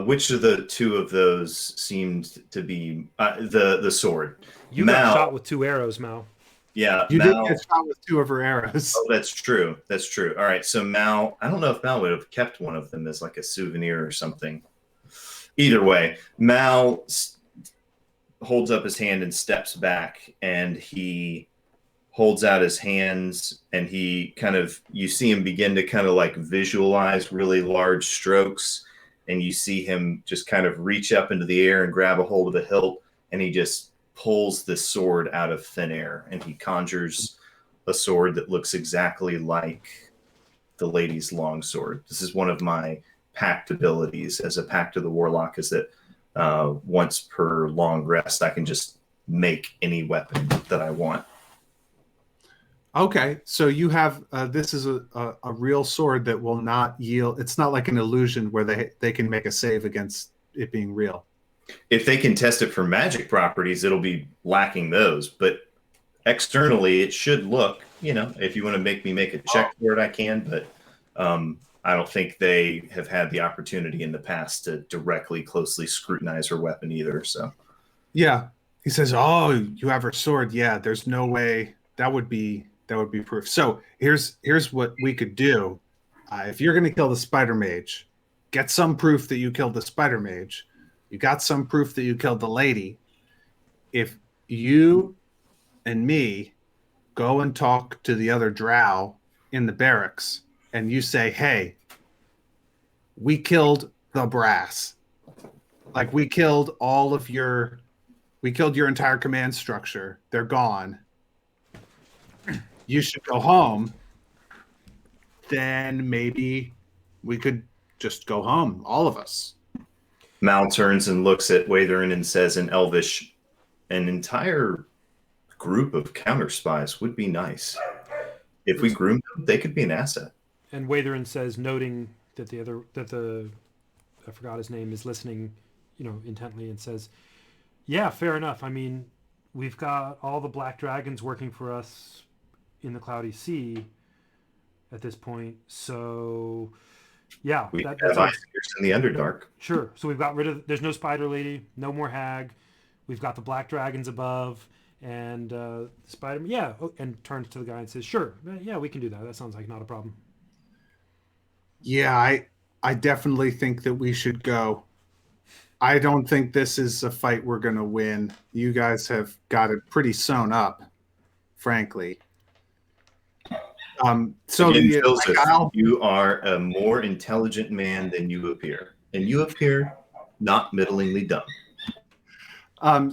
Speaker 4: Which of the two of those seemed to be the sword?
Speaker 3: You
Speaker 4: Mal,
Speaker 3: got shot with 2 arrows, Mal.
Speaker 4: Yeah,
Speaker 1: You
Speaker 4: Mal.
Speaker 1: did get shot with 2 of her arrows.
Speaker 4: Oh, that's true. That's true. All right. So Mal, I don't know if Mal would have kept one of them as like a souvenir or something. Either way, Mal holds up his hand and steps back, and he holds out his hands, and he kind of, you see him begin to kind of like visualize really large strokes, and you see him just kind of reach up into the air and grab a hold of the hilt, and he just pulls this sword out of thin air, and he conjures a sword that looks exactly like the lady's longsword. This is one of my pact abilities as a Pact of the Warlock, is that once per long rest, I can just make any weapon that I want.
Speaker 1: Okay, so you have this is a real sword that will not yield. It's not like an illusion where they can make a save against it being real.
Speaker 4: If they can test it for magic properties, it'll be lacking those. But externally, it should look, if you want to make me make a check for it, I can. But I don't think they have had the opportunity in the past to directly, closely scrutinize her weapon either. So,
Speaker 1: yeah, he says, "Oh, you have her sword. Yeah, there's no way that would be proof." So here's what we could do. If you're going to kill the spider mage, get some proof that you killed the spider mage. You got some proof that you killed the lady. If you and me go and talk to the other drow in the barracks, and you say, "Hey, we killed the brass. Like we killed your entire command structure. They're gone. You should go home." Then maybe we could just go home, all of us.
Speaker 4: Mal turns and looks at Wathern and says in Elvish, "An entire group of counter spies would be nice. If we groom them, they could be an asset."
Speaker 3: And Wathern says, noting that the I forgot his name, is listening, intently, and says, "Yeah, fair enough. I mean, we've got all the black dragons working for us in the Cloudy Sea at this point, so yeah,
Speaker 4: We
Speaker 3: that
Speaker 4: have
Speaker 3: sounds
Speaker 4: Icers in the Underdark.
Speaker 3: sure. So we've got rid of. There's no spider lady, no more hag. We've got the black dragons above, and Spider. Yeah, and turns to the guy and says, "Sure, yeah, we can do that. That sounds like not a problem."
Speaker 1: Yeah, I definitely think that we should go. I don't think this is a fight we're going to win. You guys have got it pretty sewn up, frankly. So
Speaker 4: Again,
Speaker 1: the
Speaker 4: Joseph,
Speaker 1: I'll,
Speaker 4: you are a more intelligent man than you appear, and you appear not middlingly dumb.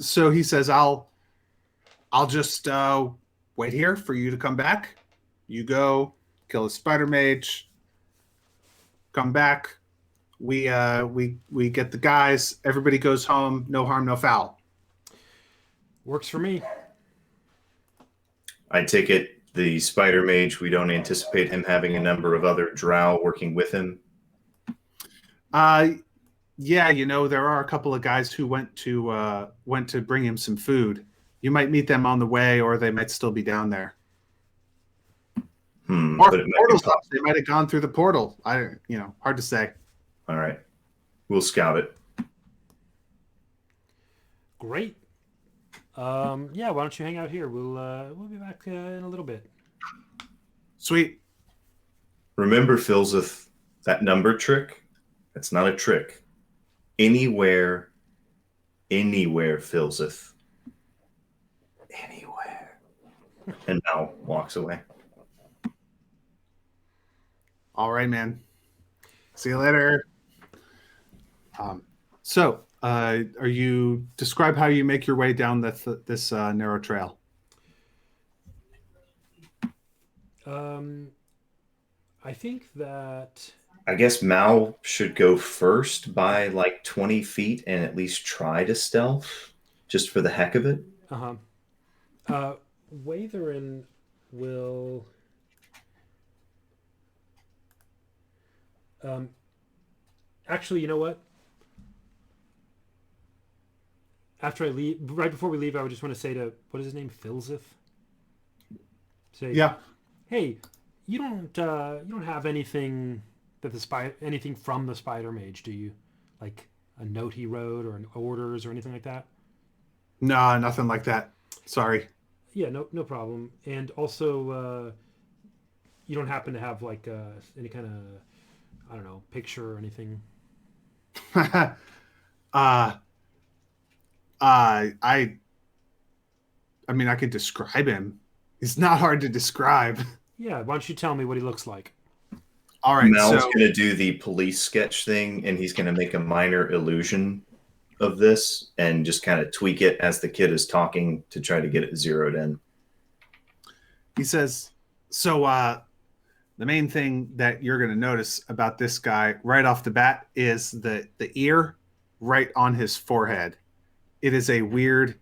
Speaker 1: so he says, I'll just wait here for you to come back. You go kill a spider mage. Come back. We get the guys. Everybody goes home. No harm, no foul.
Speaker 3: Works for me.
Speaker 4: I take it the spider mage, we don't anticipate him having a number of other drow working with him.
Speaker 1: Yeah, there are a couple of guys who went to bring him some food. You might meet them on the way, or they might still be down there. Or
Speaker 4: But it might
Speaker 1: portal's
Speaker 4: be
Speaker 1: up. They might have gone through the portal. Hard to say.
Speaker 4: all right. We'll scout it.
Speaker 3: Great. Yeah, why don't you hang out here? We'll be back in a little bit.
Speaker 1: Sweet.
Speaker 4: Remember, Philzith, that number trick? That's not a trick. Anywhere, Philzith. Anywhere. And Mal walks away.
Speaker 1: All right, man. See you later. So, are you describe how you make your way down this narrow trail?
Speaker 3: I think that
Speaker 4: I guess Mal should go first by like 20 feet and at least try to stealth just for the heck of it.
Speaker 3: Watherin will actually, you know what? After I leave, right before we leave, I would just want to say to what is his name, Philzith? Say,
Speaker 1: Yeah.
Speaker 3: Hey, you don't have anything that anything from the spider mage, do you? Like a note he wrote or an orders or anything like that?
Speaker 1: No, nothing like that. Sorry.
Speaker 3: Yeah, no problem. And also, you don't happen to have like any kind of, I don't know, picture or anything.
Speaker 1: I mean, I could describe him. He's not hard to describe.
Speaker 3: Yeah, why don't you tell me what he looks like?
Speaker 1: All right,
Speaker 4: Mal's
Speaker 1: so
Speaker 4: going to do the police sketch thing, and he's going to make a minor illusion of this and just kind of tweak it as the kid is talking to try to get it zeroed in.
Speaker 1: he says, so the main thing that you're going to notice about this guy right off the bat is the ear right on his forehead. It is a weird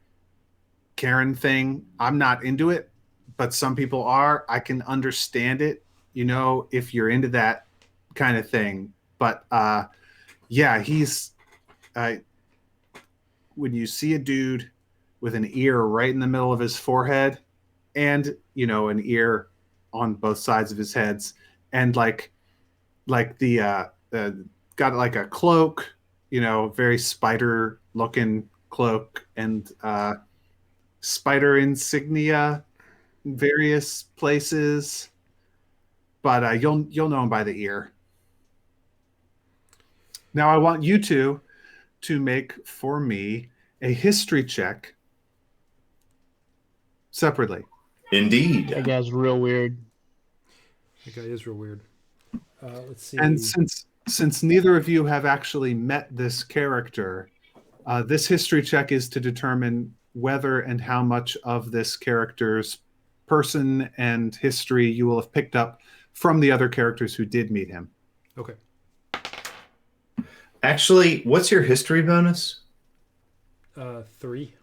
Speaker 1: Karen thing. I'm not into it, but some people are. I can understand it, if you're into that kind of thing. But yeah, he's when you see a dude with an ear right in the middle of his forehead and, an ear on both sides of his heads and like the got like a cloak, very spider looking cloak and spider insignia in various places, but you'll know him by the ear. Now I want you two to make for me a history check separately.
Speaker 4: Indeed.
Speaker 2: That guy's real weird.
Speaker 3: That guy is real weird. Let's see.
Speaker 1: And since neither of you have actually met this character, this history check is to determine whether and how much of this character's person and history you will have picked up from the other characters who did meet him.
Speaker 3: Okay.
Speaker 4: Actually, what's your history bonus?
Speaker 3: 3.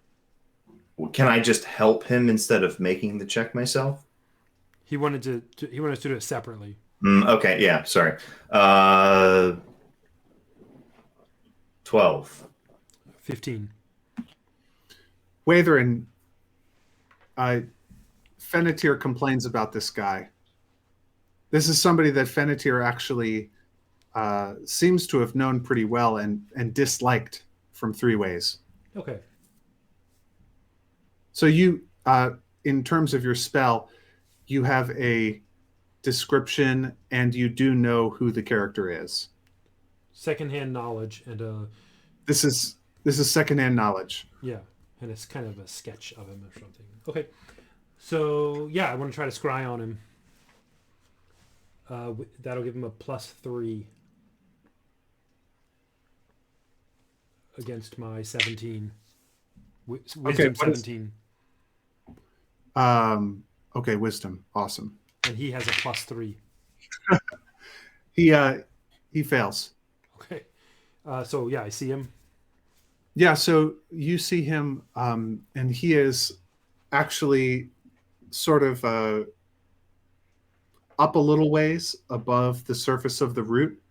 Speaker 4: Can I just help him instead of making the check myself?
Speaker 3: He wanted to do it separately.
Speaker 4: Okay, yeah, sorry. 12.
Speaker 3: 15.
Speaker 1: Watherin, Fennetir complains about this guy. This is somebody that Fennetir actually seems to have known pretty well and disliked from 3 ways.
Speaker 3: Okay.
Speaker 1: So you, in terms of your spell, you have a description and you do know who the character is.
Speaker 3: Secondhand knowledge and
Speaker 1: This is secondhand knowledge.
Speaker 3: Yeah, and it's kind of a sketch of him or something. Okay, so yeah, I want to try to scry on him. That'll give him a +3 against my 17. Wisdom
Speaker 1: Okay, what is-
Speaker 3: 17,
Speaker 1: Okay, wisdom. Awesome.
Speaker 3: and he has a +3.
Speaker 1: He fails.
Speaker 3: Okay, so yeah, I see him.
Speaker 1: Yeah, so you see him, and he is actually sort of up a little ways above the surface of the root,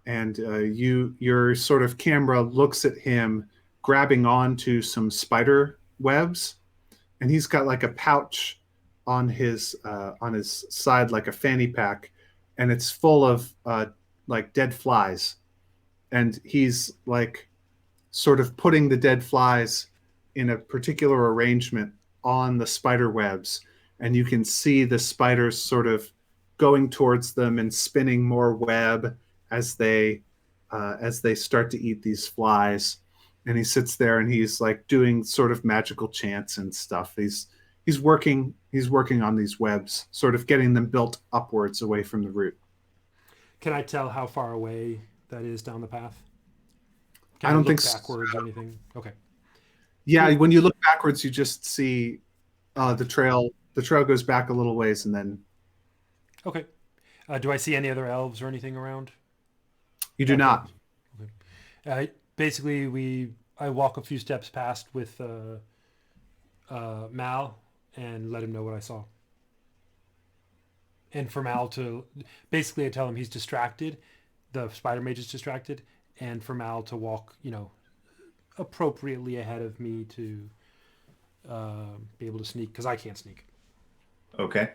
Speaker 1: and your sort of camera looks at him grabbing onto some spider webs, and he's got like a pouch on his side, like a fanny pack, and it's full of like dead flies, and he's like sort of putting the dead flies in a particular arrangement on the spider webs, and you can see the spiders sort of going towards them and spinning more web as they start to eat these flies. And he sits there and he's like doing sort of magical chants and stuff. He's working on these webs, sort of getting them built upwards away from the root.
Speaker 3: Can I tell how far away that is down the path? Can
Speaker 1: I don't
Speaker 3: look
Speaker 1: think so.
Speaker 3: backwards or anything. Okay.
Speaker 1: Yeah, when you look backwards, you just see the trail. The trail goes back a little ways, and then
Speaker 3: Okay. Do I see any other elves or anything around?
Speaker 1: you do not.
Speaker 3: Basically, I walk a few steps past with Mal and let him know what I saw. And for Mal to basically, I tell him he's distracted. The spider mage is distracted, and for Mal to walk, appropriately ahead of me to be able to sneak, because I can't sneak.
Speaker 4: Okay.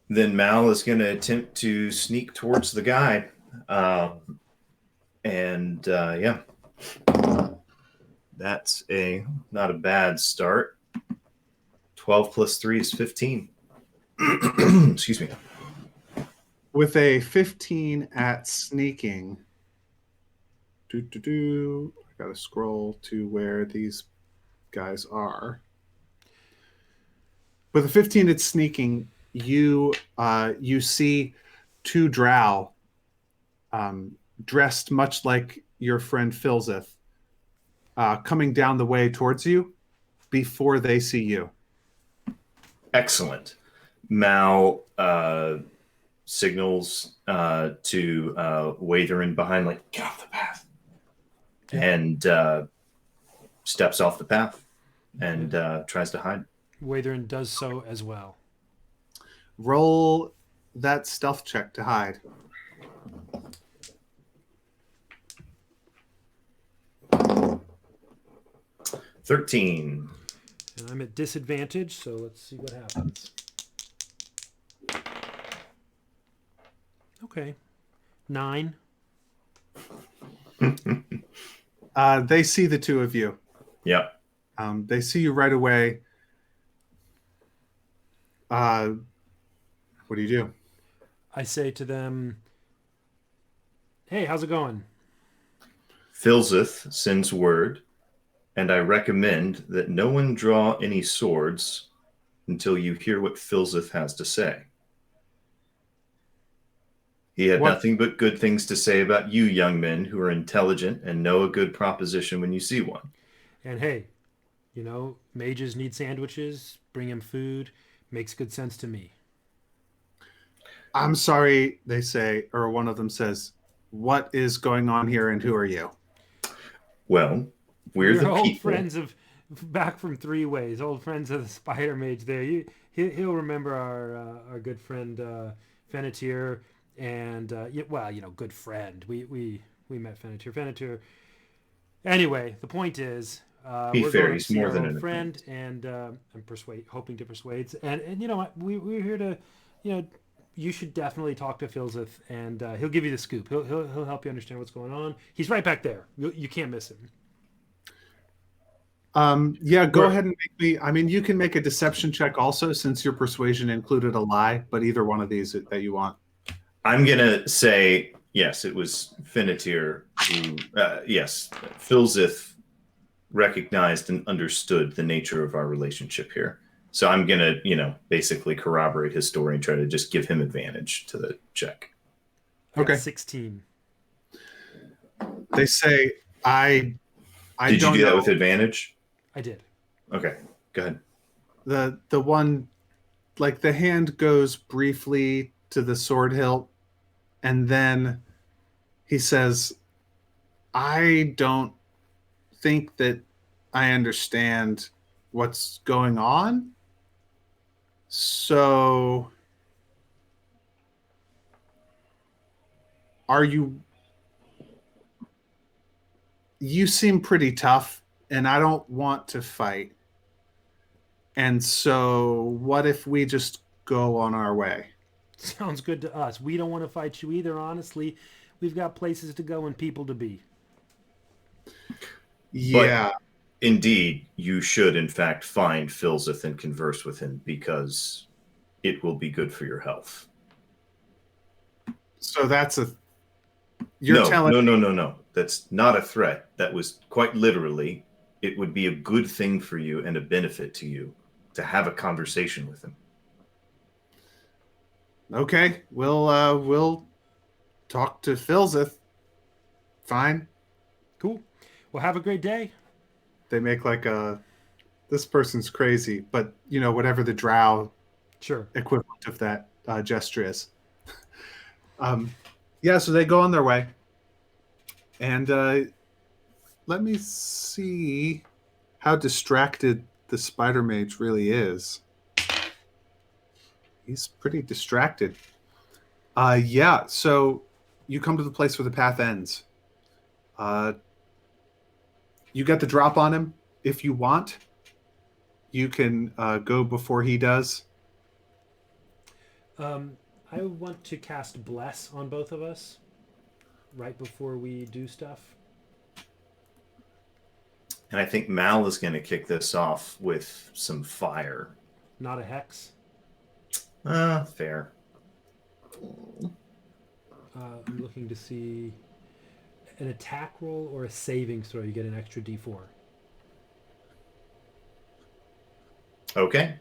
Speaker 4: Then Mal is going to attempt to sneak towards the guy. Yeah. That's not a bad start. 12 plus 3 is 15. Excuse me.
Speaker 1: With a 15 at sneaking. I gotta scroll to where these guys are. With a 15 at sneaking, you see two drow dressed much like your friend Filzeth coming down the way towards you before they see you.
Speaker 4: Excellent. Mal signals to Watherin behind, like, get off the path. And steps off the path and tries to hide.
Speaker 3: Watherin does so as well.
Speaker 1: Roll that stealth check to hide.
Speaker 4: $13.
Speaker 3: And I'm at disadvantage, so let's see what happens. Okay. 9.
Speaker 1: They see the two of you.
Speaker 4: Yep.
Speaker 1: They see you right away. What do you do?
Speaker 3: I say to them, hey, how's it going?
Speaker 4: Filzeth sends word, and I recommend that no one draw any swords until you hear what Filzeth has to say. He had nothing but good things to say about you, young men who are intelligent and know a good proposition when you see one.
Speaker 3: And hey, mages need sandwiches, bring him food, makes good sense to me.
Speaker 1: I'm sorry, they say, or one of them says, what is going on here and who are you?
Speaker 4: Well, we're the
Speaker 3: old
Speaker 4: people.
Speaker 3: Friends of back from 3 Ways, old friends of the spider mage there. He'll remember our good friend Fennetir, and good friend. We met Fennetir. Fennetir. Anyway, the point is, we're going to see our old friend, and I'm hoping to persuade. And you know what? We're here to, you should definitely talk to Filzeth, and he'll give you the scoop. He'll help you understand what's going on. He's right back there. You can't miss him.
Speaker 1: Go ahead and make me. I mean, you can make a deception check also, since your persuasion included a lie. But either one of these that you want.
Speaker 4: I'm gonna say yes. It was Fennetir who, yes, Philzith recognized and understood the nature of our relationship here. So I'm going to, basically corroborate his story and try to just give him advantage to the check.
Speaker 3: I got
Speaker 1: Okay.
Speaker 3: 16.
Speaker 1: They say, I
Speaker 4: Did you
Speaker 1: don't
Speaker 4: do that
Speaker 1: know.
Speaker 4: with advantage?
Speaker 3: I did.
Speaker 4: Okay, go ahead.
Speaker 1: The one, like the hand goes briefly to the sword hilt, and then he says, I don't think that I understand what's going on. So are you seem pretty tough, and I don't want to fight. And so what if we just go on our way?
Speaker 3: Sounds good to us. We don't want to fight you either, honestly. We've got places to go and people to be.
Speaker 1: Yeah.
Speaker 4: Indeed, you should, in fact, find Philzith and converse with him because it will be good for your health.
Speaker 1: So you're telling
Speaker 4: No. That's not a threat. That was quite literally, it would be a good thing for you and a benefit to you to have a conversation with him.
Speaker 1: Okay, we'll talk to Philzith. Fine.
Speaker 3: Cool. Well, have a great day.
Speaker 1: They make this person's crazy, but whatever the drow
Speaker 3: Sure.
Speaker 1: equivalent of that gesture is. Yeah, so they go on their way, and let me see how distracted the spider mage really is. He's pretty distracted. Yeah, so you come to the place where the path ends. You get the drop on him if you want. You can go before he does.
Speaker 3: I want to cast Bless on both of us right before we do stuff.
Speaker 4: And I think Mal is going to kick this off with some fire.
Speaker 3: Not a hex.
Speaker 4: Fair.
Speaker 3: I'm looking to see an attack roll or a saving throw. You get an extra D4.
Speaker 4: Okay.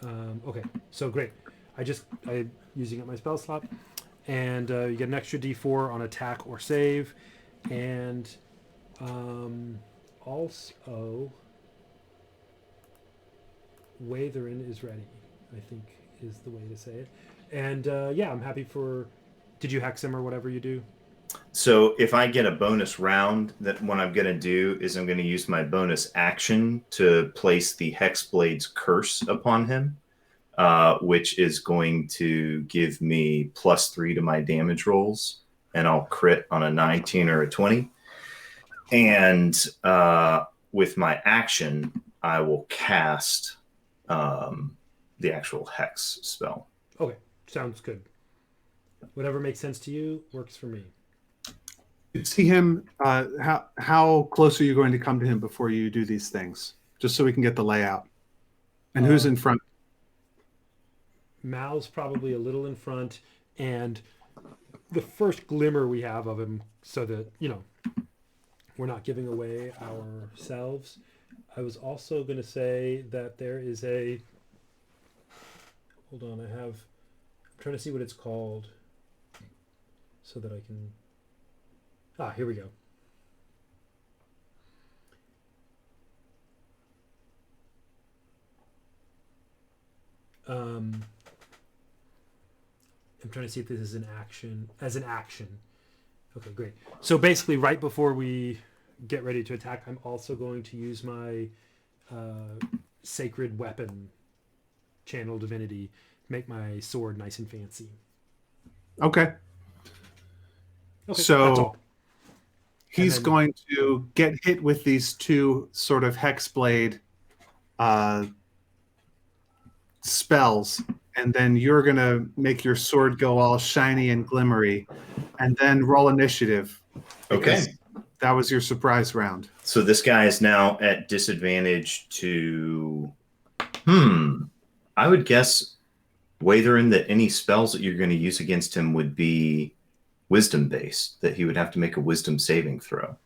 Speaker 3: Okay, so great. I'm using up my spell slot, and you get an extra D4 on attack or save, and also Watherin is ready, I think is the way to say it. And yeah, I'm happy for. Did you hex him or whatever you do?
Speaker 4: So if I get a bonus round, that what I'm going to do is I'm going to use my bonus action to place the Hexblade's curse upon him, which is going to give me +3 to my damage rolls, and I'll crit on a 19 or a 20. And with my action, I will cast the actual hex spell.
Speaker 3: Okay, sounds good. Whatever makes sense to you works for me.
Speaker 1: You see him. How close are you going to come to him before you do these things? Just so we can get the layout. And who's in front?
Speaker 3: Mal's probably a little in front, and the first glimmer we have of him, so that we're not giving away ourselves. I was also going to say that there is a. Hold on, I'm trying to see what it's called, so that I can. Here we go. I'm trying to see if this is an action. Okay, great. So basically, right before we get ready to attack, I'm also going to use my sacred weapon, channel divinity, make my sword nice and fancy.
Speaker 1: Okay.
Speaker 3: So that's all.
Speaker 1: He's going to get hit with these two sort of hexblade spells, and then you're going to make your sword go all shiny and glimmery, and then roll initiative.
Speaker 4: Okay.
Speaker 1: That was your surprise round.
Speaker 4: So this guy is now at disadvantage to... I would guess, Watherin, that any spells that you're going to use against him would be wisdom based, that he would have to make a wisdom saving throw.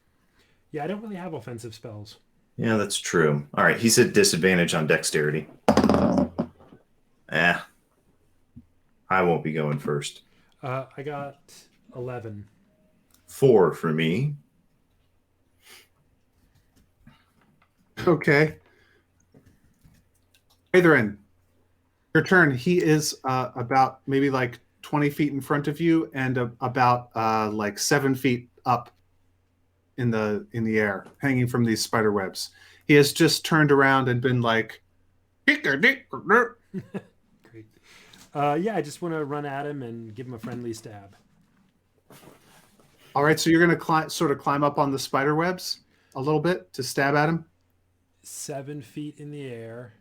Speaker 3: Yeah, I don't really have offensive spells.
Speaker 4: Yeah, that's true. All right, he's at disadvantage on dexterity. I won't be going first.
Speaker 3: I got 11.
Speaker 4: 4 for me.
Speaker 1: Okay. Atherin, your turn. He is about maybe like 20 feet in front of you and about like 7 feet up in the air, hanging from these spider webs. He has just turned around and been like,
Speaker 3: Great. Yeah, I just want to run at him and give him a friendly stab.
Speaker 1: all right, so you're going to sort of climb up on the spider webs a little bit to stab at him.
Speaker 3: 7 feet in the air.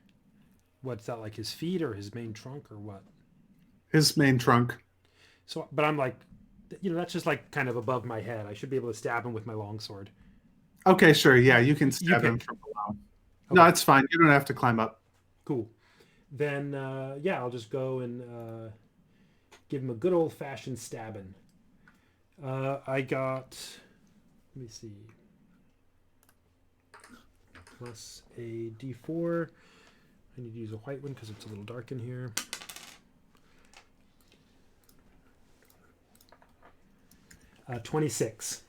Speaker 3: What's that, like his feet or his main trunk or what?
Speaker 1: His main trunk.
Speaker 3: So, but I'm like, that's just like kind of above my head. I should be able to stab him with my longsword.
Speaker 1: Okay, sure. Yeah, you can
Speaker 3: You
Speaker 1: stab him
Speaker 3: pick.
Speaker 1: from below.
Speaker 3: Okay.
Speaker 1: No, it's fine. You don't have to climb up.
Speaker 3: Cool. Then, yeah, I'll just go and give him a good old-fashioned stabbing. I got, let me see, plus a d4. I need to use a white one because it's a little dark in here. Uh, 26.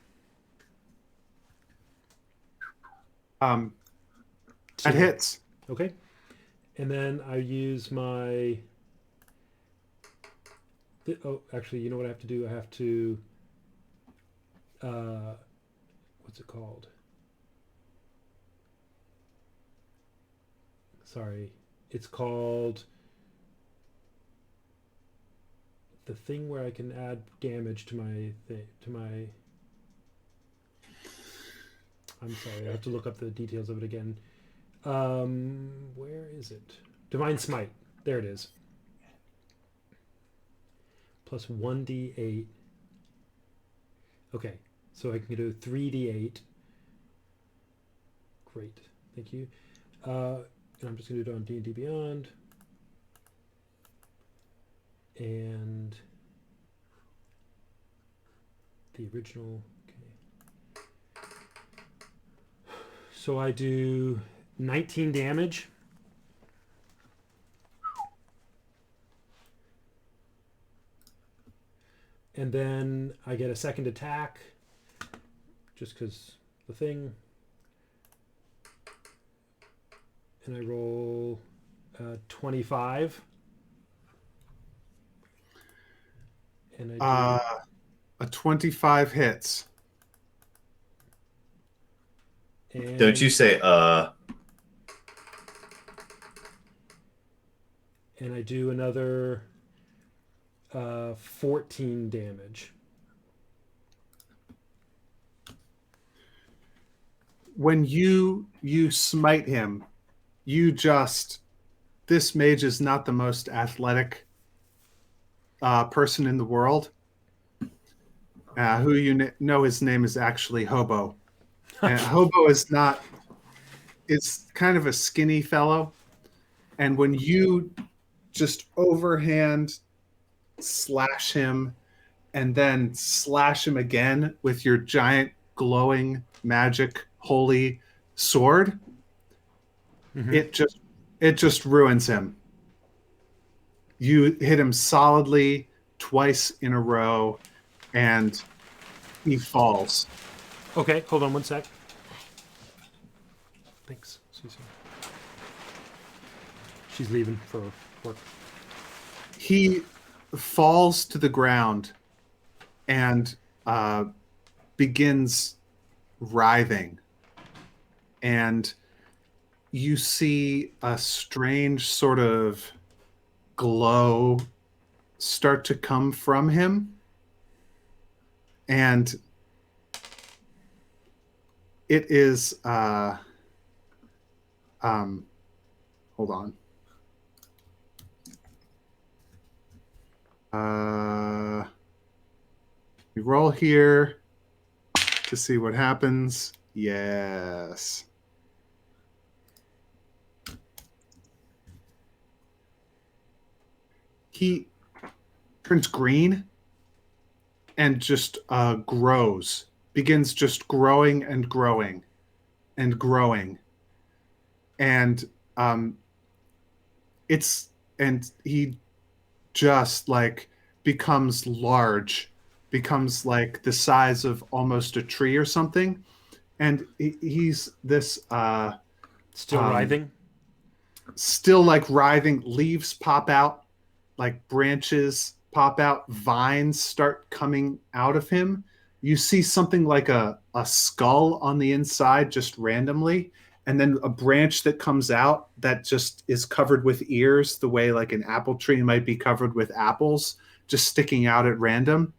Speaker 1: That hits.
Speaker 3: Okay. And then I use my... Oh, actually, you know what I have to do? I have to... what's it called? Sorry. It's called... the thing where I can add damage to my... I'm sorry, I have to look up the details of it again. Where is it? Divine Smite. There it is. Plus 1d8. Okay, so I can do 3d8. Great, thank you. And I'm just going to do it on D&D Beyond. And the original. Okay. So I do 19 damage. And then I get a second attack, just because the thing. And I roll 25. And I do...
Speaker 1: a 25 hits.
Speaker 3: And
Speaker 4: Don't you say,
Speaker 3: And I do another 14 damage.
Speaker 1: When you smite him, this mage is not the most athletic person in the world. Who know his name is actually Hobo. And Hobo is not. It's kind of a skinny fellow, and when you just overhand slash him and then slash him again with your giant glowing magic holy sword, it just ruins him. You hit him solidly twice in a row and he falls.
Speaker 3: Okay, hold on one sec. Thanks. See you soon. She's leaving for work.
Speaker 1: He falls to the ground and begins writhing. And you see a strange sort of glow start to come from him. And it is hold on. We roll here to see what happens. Yes. He turns green and just grows, begins just growing and growing and growing. And and he just like becomes large, becomes like the size of almost a tree or something. And he's this
Speaker 3: Still writhing.
Speaker 1: still like writhing. Leaves pop out, like branches pop out, vines start coming out of him. You see something like a skull on the inside just randomly, and then a branch that comes out that just is covered with ears, the way like an apple tree might be covered with apples, just sticking out at random.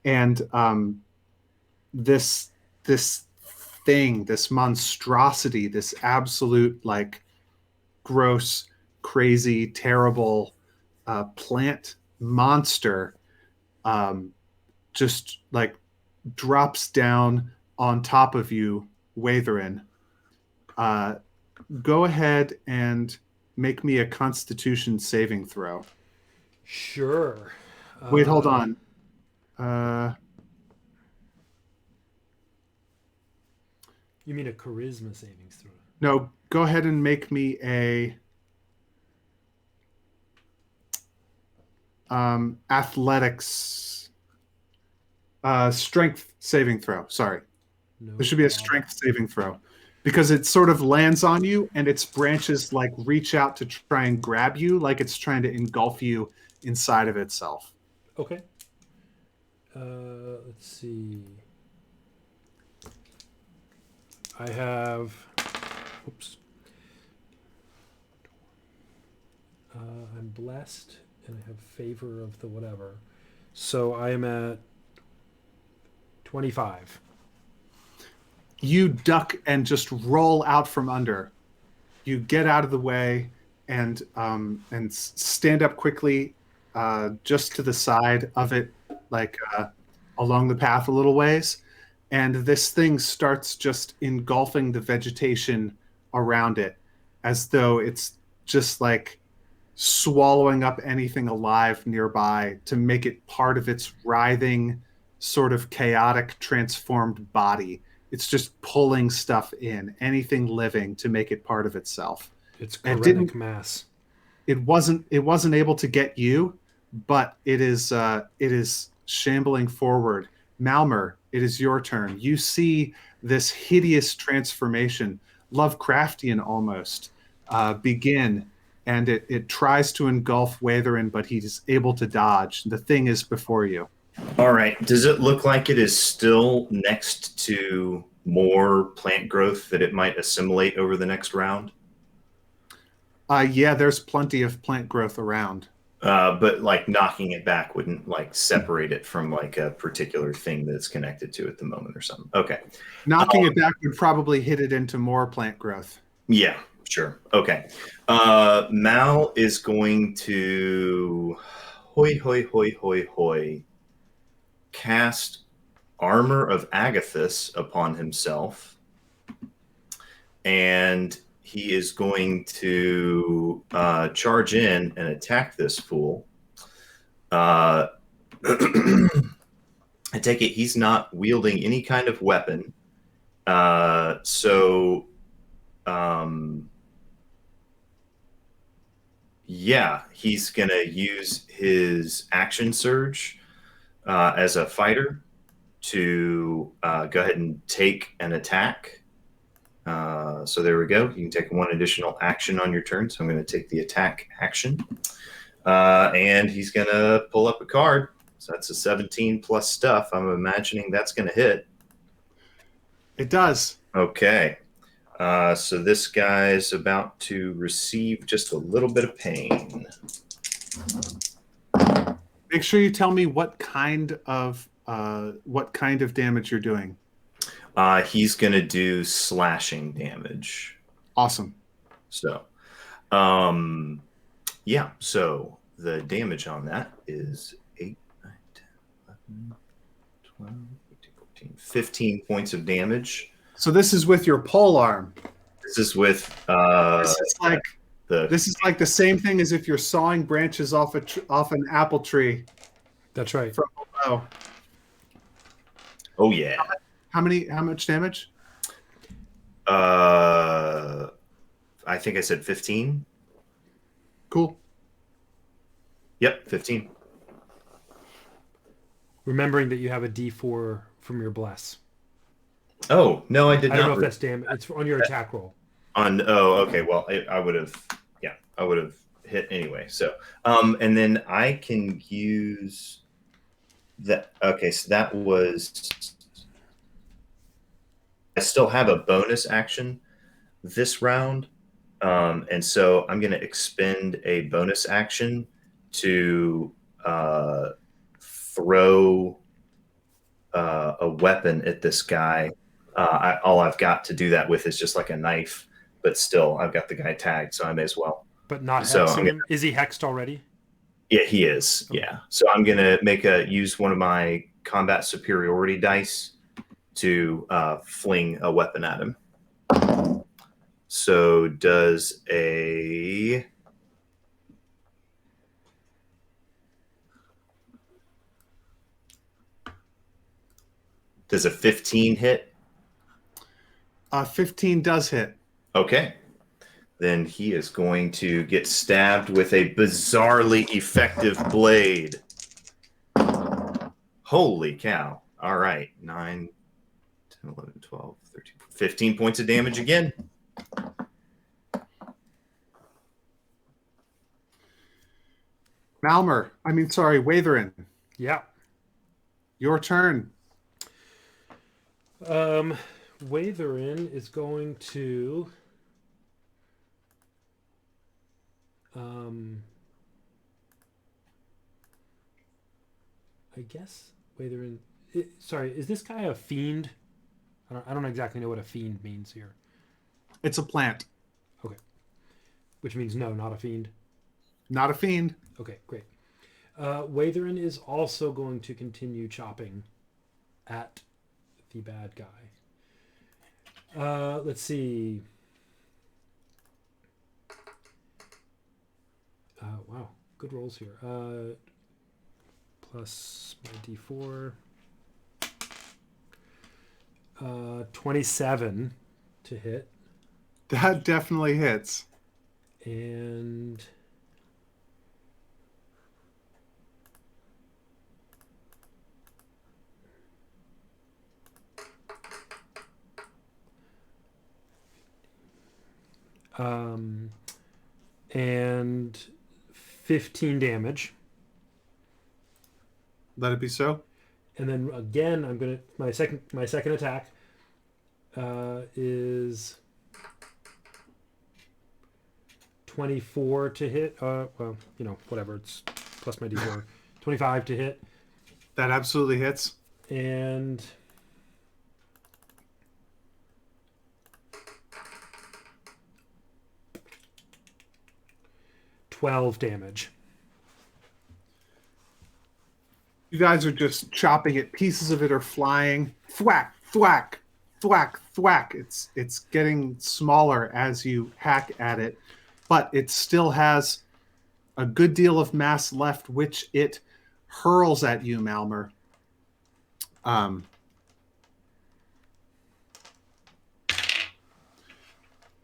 Speaker 1: And this thing, this monstrosity, this absolute like gross, crazy, terrible plant monster just like drops down on top of you, Watherin. Go ahead and make me a Constitution saving throw.
Speaker 3: Sure.
Speaker 1: Wait, hold on.
Speaker 3: You mean a charisma savings throw?
Speaker 1: No, go ahead and make me a athletics strength saving throw. Sorry.
Speaker 3: No.
Speaker 1: There should be a strength saving throw because it sort of lands on you and its branches like reach out to try and grab you, like it's trying to engulf you inside of itself.
Speaker 3: Okay. Let's see. I have. Oops. I'm blessed, and I have favor of the whatever. So I am at 25.
Speaker 1: You duck and just roll out from under. You get out of the way and stand up quickly, just to the side of it, like along the path a little ways. And this thing starts just engulfing the vegetation around it, as though it's just like swallowing up anything alive nearby to make it part of its writhing, sort of chaotic, transformed body. It's just pulling stuff in, anything living, to make it part of itself.
Speaker 3: It's
Speaker 1: And
Speaker 3: Korenic mass.
Speaker 1: it wasn't able to get you, but it is shambling forward. Malmer, it is your turn. You see this hideous transformation, Lovecraftian almost, begin, and it tries to engulf Watherin, but he's able to dodge. The thing is before you.
Speaker 4: All right. Does it look like it is still next to more plant growth that it might assimilate over the next round?
Speaker 1: Yeah, there's plenty of plant growth around.
Speaker 4: But like knocking it back wouldn't like separate it from like a particular thing that it's connected to at the moment or something. Okay.
Speaker 1: Knocking it back would probably hit it into more plant growth.
Speaker 4: Yeah, sure. Okay. Mal is going to hoy cast Armor of Agathis upon himself, and he is going to charge in and attack this fool. I take it he's not wielding any kind of weapon. Yeah, he's going to use his action surge as a fighter to go ahead and take an attack. So there we go. You can take one additional action on your turn. So I'm going to take the attack action. And he's going to pull up a card. So that's a 17 plus stuff. I'm imagining that's going to hit.
Speaker 1: It does.
Speaker 4: Okay. So this guy's about to receive just a little bit of pain.
Speaker 1: Make sure you tell me what kind of damage you're doing.
Speaker 4: He's going to do slashing damage.
Speaker 1: Awesome.
Speaker 4: So, yeah. So the damage on that is 8, 9, 10, 11, 12, 13, 14, 15 points of damage.
Speaker 1: So this is with your pole arm.
Speaker 4: This is with
Speaker 1: this is like the same thing as if you're sawing branches off an apple tree.
Speaker 3: That's right.
Speaker 1: From below.
Speaker 4: Oh yeah.
Speaker 1: How much damage?
Speaker 4: I think I said 15.
Speaker 1: Cool.
Speaker 4: Yep, 15.
Speaker 3: Remembering that you have a D4 from your bless.
Speaker 4: Oh no, I did
Speaker 3: I don't
Speaker 4: not.
Speaker 3: know if that's damage. It's on your attack roll.
Speaker 4: Okay. Well, I would have. Yeah, I would have hit anyway. So, and then I can use that. Okay, so that was. I still have a bonus action this round, and so I'm going to expend a bonus action to throw a weapon at this guy. All I've got to do that with is just like a knife, but still, I've got the guy tagged, so I may as well.
Speaker 3: But not
Speaker 4: So
Speaker 3: hexing him. Is he hexed already?
Speaker 4: Yeah, he is.
Speaker 3: Okay.
Speaker 4: Yeah. So I'm gonna use one of my combat superiority dice to fling a weapon at him. So does a 15 hit?
Speaker 1: 15 does hit.
Speaker 4: Okay. Then he is going to get stabbed with a bizarrely effective blade. Holy cow. All right. 9, 10, 11, 12, 13, 15 points of damage again.
Speaker 1: Watherin.
Speaker 3: Yeah.
Speaker 1: Your turn.
Speaker 3: Watherin is going to I guess Watherin. Sorry, is this guy a fiend? I don't exactly know what a fiend means here.
Speaker 1: It's a plant.
Speaker 3: Okay. Which means no, not a fiend.
Speaker 1: Not a fiend.
Speaker 3: Okay, great. Watherin is also going to continue chopping at the bad guy. Let's see. Wow, good rolls here. Plus my D4. 27 to hit.
Speaker 1: That definitely hits.
Speaker 3: And and 15 damage.
Speaker 1: Let it be so.
Speaker 3: And then again, I'm gonna my second attack is 24 to hit. Well, whatever. It's plus my D4. 25 to hit.
Speaker 1: That absolutely hits.
Speaker 3: And $12 damage.
Speaker 1: You guys are just chopping it. Pieces of it are flying. Thwack, thwack, thwack, thwack. It's getting smaller as you hack at it, but it still has a good deal of mass left, which it hurls at you, Malmer.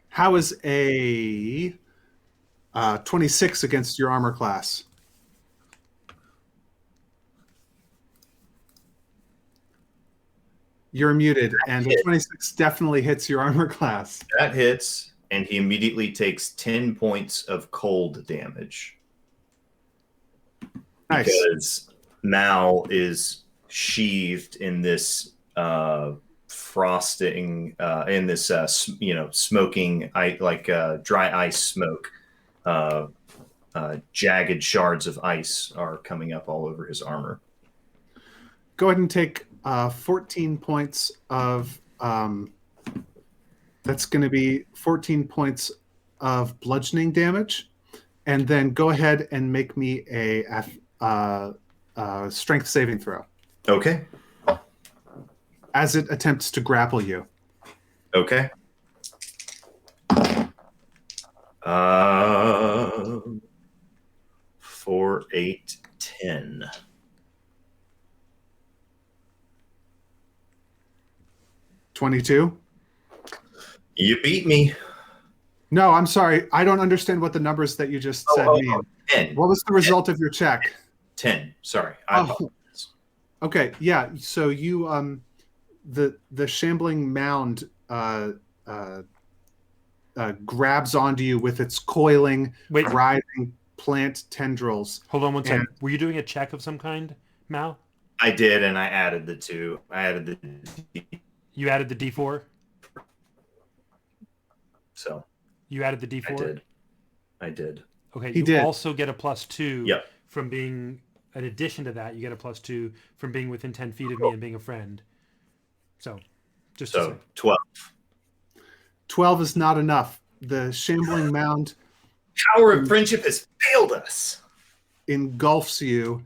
Speaker 1: How is a 26 against your armor class? You're muted, and the 26 definitely hits your armor class.
Speaker 4: That hits, and he immediately takes 10 points of cold damage.
Speaker 1: Nice.
Speaker 4: Because Mal is sheathed in this frosting, in this smoking, dry ice smoke. Jagged shards of ice are coming up all over his armor.
Speaker 1: Go ahead and take 14 points of that's going to be 14 points of bludgeoning damage, and then go ahead and make me a strength saving throw
Speaker 4: Okay.
Speaker 1: as it attempts to grapple you.
Speaker 4: Okay. 4, 8, 10.
Speaker 1: 22.
Speaker 4: You beat me.
Speaker 1: No, I'm sorry. I don't understand what the numbers that you just said mean.
Speaker 4: 10.
Speaker 1: What was the result of your check?
Speaker 4: 10. Sorry. I apologize.
Speaker 1: Okay. Yeah. So you the shambling mound grabs onto you with its coiling,
Speaker 3: Wait.
Speaker 1: writhing plant tendrils.
Speaker 3: Hold on one
Speaker 1: And-
Speaker 3: second. Were you doing a check of some kind, Mal?
Speaker 4: I did, and I added the 2. I added the
Speaker 3: You added the D4?
Speaker 4: so
Speaker 3: You added the D4?
Speaker 4: I did.
Speaker 3: Okay,
Speaker 1: He
Speaker 3: you
Speaker 1: did.
Speaker 3: also get a +2
Speaker 4: Yep.
Speaker 3: from being, in addition to that, you get a +2 from being within 10 feet of me and being a friend. So, just to
Speaker 4: So
Speaker 3: say.
Speaker 4: 12.
Speaker 1: 12 is not enough. The shambling mound
Speaker 4: Power of friendship has failed us.
Speaker 1: engulfs you.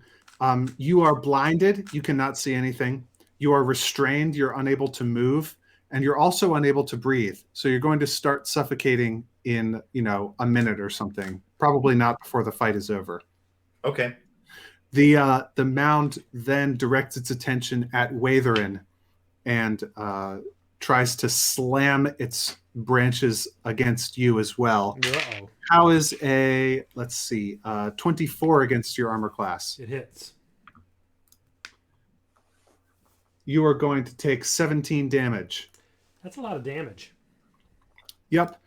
Speaker 1: You are blinded. You cannot see anything. You are restrained. You're unable to move, and you're also unable to breathe. So you're going to start suffocating in, a minute or something. Probably not before the fight is over.
Speaker 4: Okay.
Speaker 1: The mound then directs its attention at Watherin and tries to slam its branches against you as well.
Speaker 3: Uh-oh.
Speaker 1: How is a, 24 against your armor class?
Speaker 3: It hits.
Speaker 1: You are going to take 17 damage.
Speaker 3: That's a lot of damage.
Speaker 1: Yep.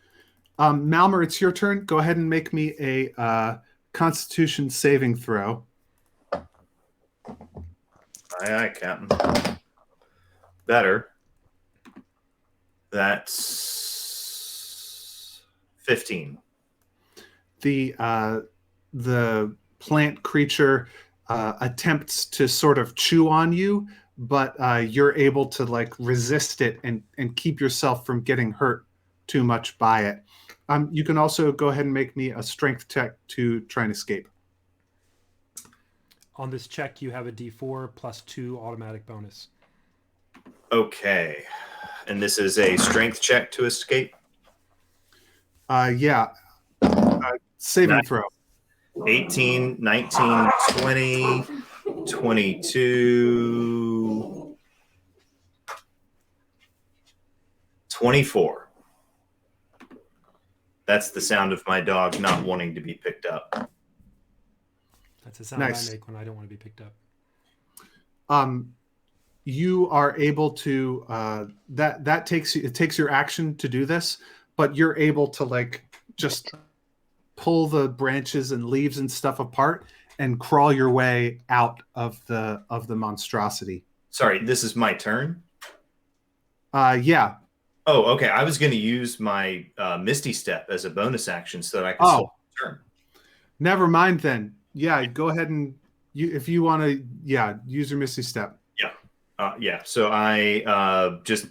Speaker 1: Malmer, it's your turn. Go ahead and make me a Constitution saving throw.
Speaker 4: Aye, Captain. Better. That's 15.
Speaker 1: The plant creature attempts to sort of chew on you, but you're able to resist it and keep yourself from getting hurt too much by it. You can also go ahead and make me a strength check to try and escape.
Speaker 3: On this check, you have a D4 +2 automatic bonus.
Speaker 4: Okay. And this is a strength check to escape?
Speaker 1: Yeah. Saving
Speaker 4: Nice.
Speaker 1: throw.
Speaker 4: 18, 19, 20, 22, 24. That's the sound of my dog not wanting to be picked up.
Speaker 3: That's the sound
Speaker 1: Nice.
Speaker 3: I make when I don't want to be picked up.
Speaker 1: You are able to that takes your action to do this, but you're able to just pull the branches and leaves and stuff apart and crawl your way out of the monstrosity.
Speaker 4: Sorry, this is my turn?
Speaker 1: Yeah.
Speaker 4: Oh, okay. I was going to use my Misty Step as a bonus action so that I could still turn.
Speaker 1: Never mind then. Yeah, go ahead and if you want to, use your Misty Step.
Speaker 4: Yeah. So I just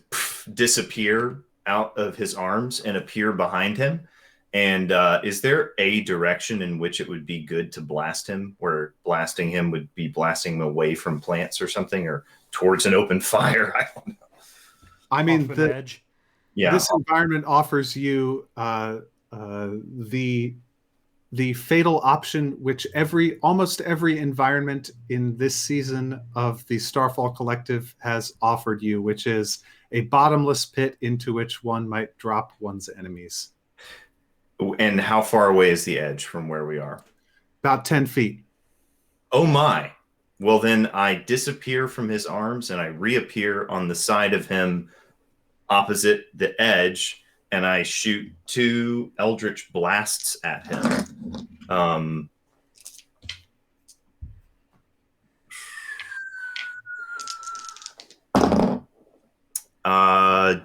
Speaker 4: disappear out of his arms and appear behind him. And is there a direction in which it would be good to blast him, where blasting him would be blasting him away from plants or something, or towards an open fire? I don't know.
Speaker 1: I mean,
Speaker 3: Off an edge.
Speaker 4: Yeah.
Speaker 1: this environment offers you the fatal option, which almost every environment in this season of the Starfall Collective has offered you, which is a bottomless pit into which one might drop one's enemies.
Speaker 4: And how far away is the edge from where we are?
Speaker 1: About 10 feet.
Speaker 4: Oh my. Well, then I disappear from his arms and I reappear on the side of him opposite the edge, and I shoot 2 eldritch blasts at him.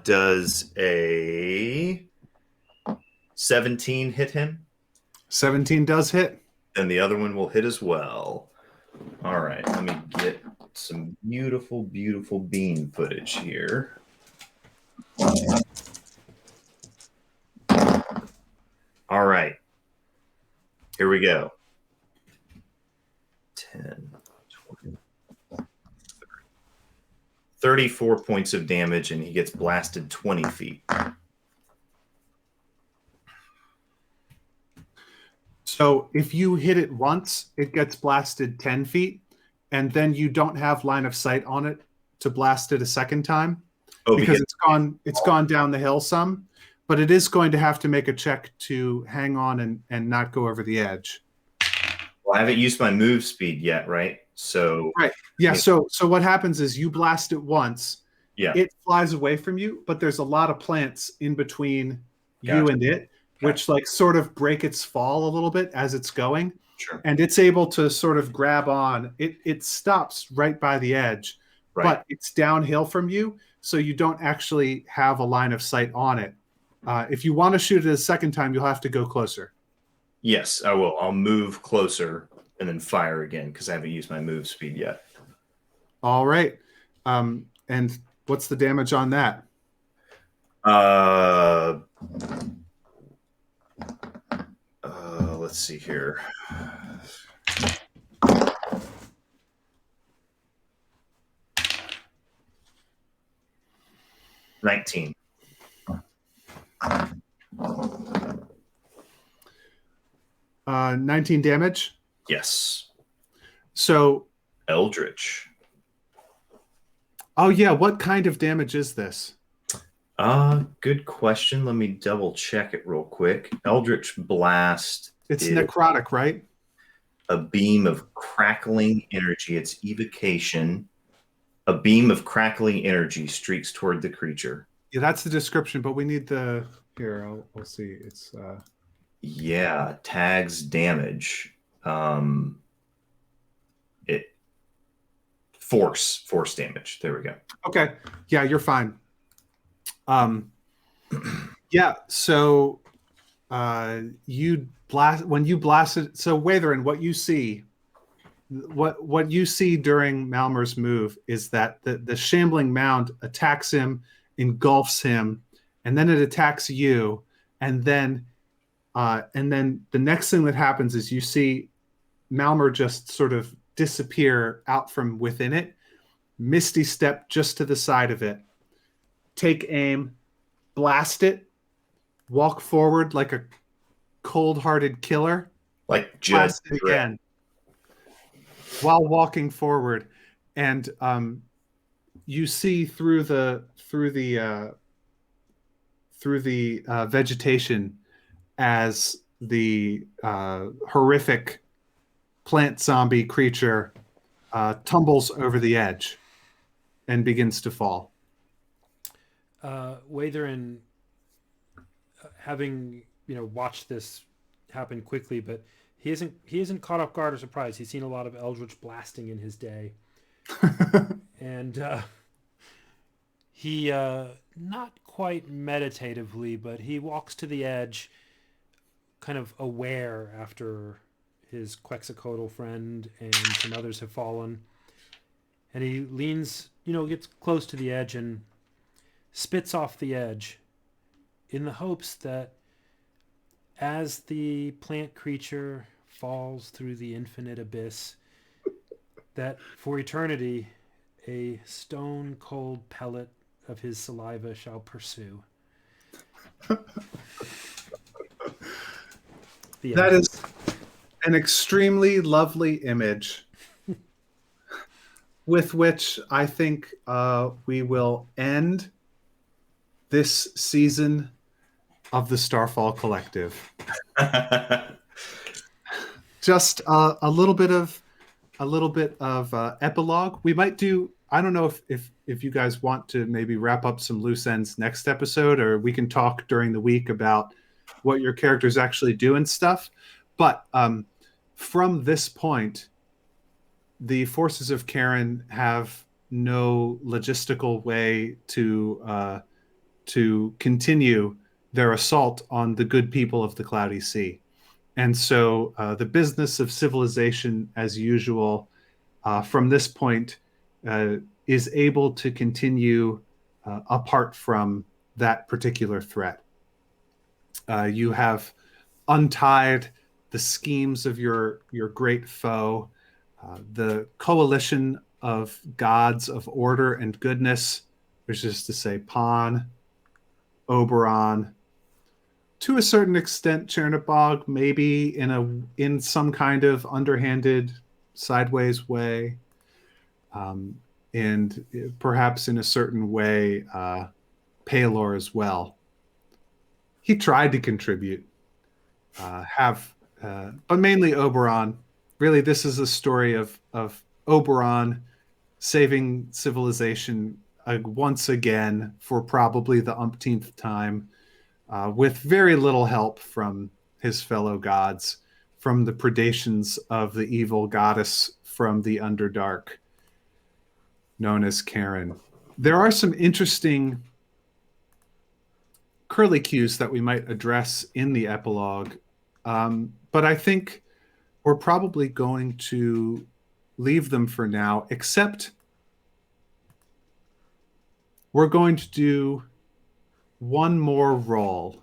Speaker 4: Does a 17 hit him?
Speaker 1: 17 does hit.
Speaker 4: Then the other one will hit as well. All right, let me get some beautiful, beautiful bean footage here. All right, here we go. 10, 20, 30. 34 points of damage, and he gets blasted 20 feet.
Speaker 1: So if you hit it once, it gets blasted 10 feet, and then you don't have line of sight on it to blast it a second time.
Speaker 4: Oh,
Speaker 1: because it's gone down the hill some, but it is going to have to make a check to hang on and not go over the edge.
Speaker 4: well, I haven't used my move speed yet, right? So
Speaker 1: Right. Yeah.
Speaker 4: Yeah.
Speaker 1: So what happens is you blast it once,
Speaker 4: yeah,
Speaker 1: it flies away from you, but there's a lot of plants in between you
Speaker 4: Gotcha.
Speaker 1: and it, which like sort of break its fall a little bit as it's going.
Speaker 4: sure,
Speaker 1: And it's able to sort of grab on. It stops right by the edge,
Speaker 4: right.
Speaker 1: but it's downhill from you, so you don't actually have a line of sight on it. If you want to shoot it a second time, you'll have to go closer.
Speaker 4: Yes, I will. I'll move closer and then fire again because I haven't used my move speed yet.
Speaker 1: All right. And what's the damage on that?
Speaker 4: Let's see here. $19.
Speaker 1: 19 damage.
Speaker 4: Yes.
Speaker 1: So,
Speaker 4: Eldritch.
Speaker 1: oh yeah, what kind of damage is this?
Speaker 4: Good question. Let me double check it real quick. Eldritch Blast
Speaker 1: It's
Speaker 4: is
Speaker 1: necrotic, right?
Speaker 4: a beam of crackling energy. It's evocation. A beam of crackling energy streaks toward the creature.
Speaker 1: Yeah, that's the description, but we need the here. I'll see. It's
Speaker 4: Yeah, tags damage. It force damage. There we go.
Speaker 1: okay. Yeah, you're fine. Yeah. So, you blast when you blast it. So, Watherin, what you see during Malmer's move is that the shambling mound attacks him, engulfs him, and then it attacks you, and then the next thing that happens is you see Malmer just sort of disappear out from within it, misty step just to the side of it, take aim, blast it, walk forward like a cold-hearted killer,
Speaker 4: Like
Speaker 1: blast
Speaker 4: just
Speaker 1: it again while walking forward, and you see through the vegetation as the horrific plant zombie creature tumbles over the edge and begins to fall.
Speaker 3: Watherin, having watched this happen quickly, but he isn't caught off guard or surprised. He's seen a lot of Eldritch blasting in his day, and he not quite meditatively, but he walks to the edge, kind of aware after his Quetzalcoatl friend and some others have fallen, and he leans, gets close to the edge and spits off the edge in the hopes that as the plant creature falls through the infinite abyss, that for eternity a stone cold pellet of his saliva shall pursue.
Speaker 1: That is an extremely lovely image with which I think we will end this season of the Starfall Collective. Just a little bit of epilogue. We might do. I don't know if you guys want to maybe wrap up some loose ends next episode, or we can talk during the week about what your characters actually do and stuff. But from this point, the forces of Karen have no logistical way to continue their assault on the good people of the Cloudy Sea. And so the business of civilization, as usual, from this point, is able to continue apart from that particular threat. You have untied the schemes of your great foe, the coalition of gods of order and goodness, which is to say Pan, Oberon, to a certain extent Chernabog, maybe in some kind of underhanded, sideways way. and perhaps in a certain way, Paylor as well. He tried to contribute, but mainly Oberon. Really, this is a story of Oberon saving civilization once again for probably the umpteenth time, with very little help from his fellow gods, from the predations of the evil goddess from the Underdark, known as Karen. There are some interesting curlicues that we might address in the epilogue, but I think we're probably going to leave them for now, except we're going to do one more roll.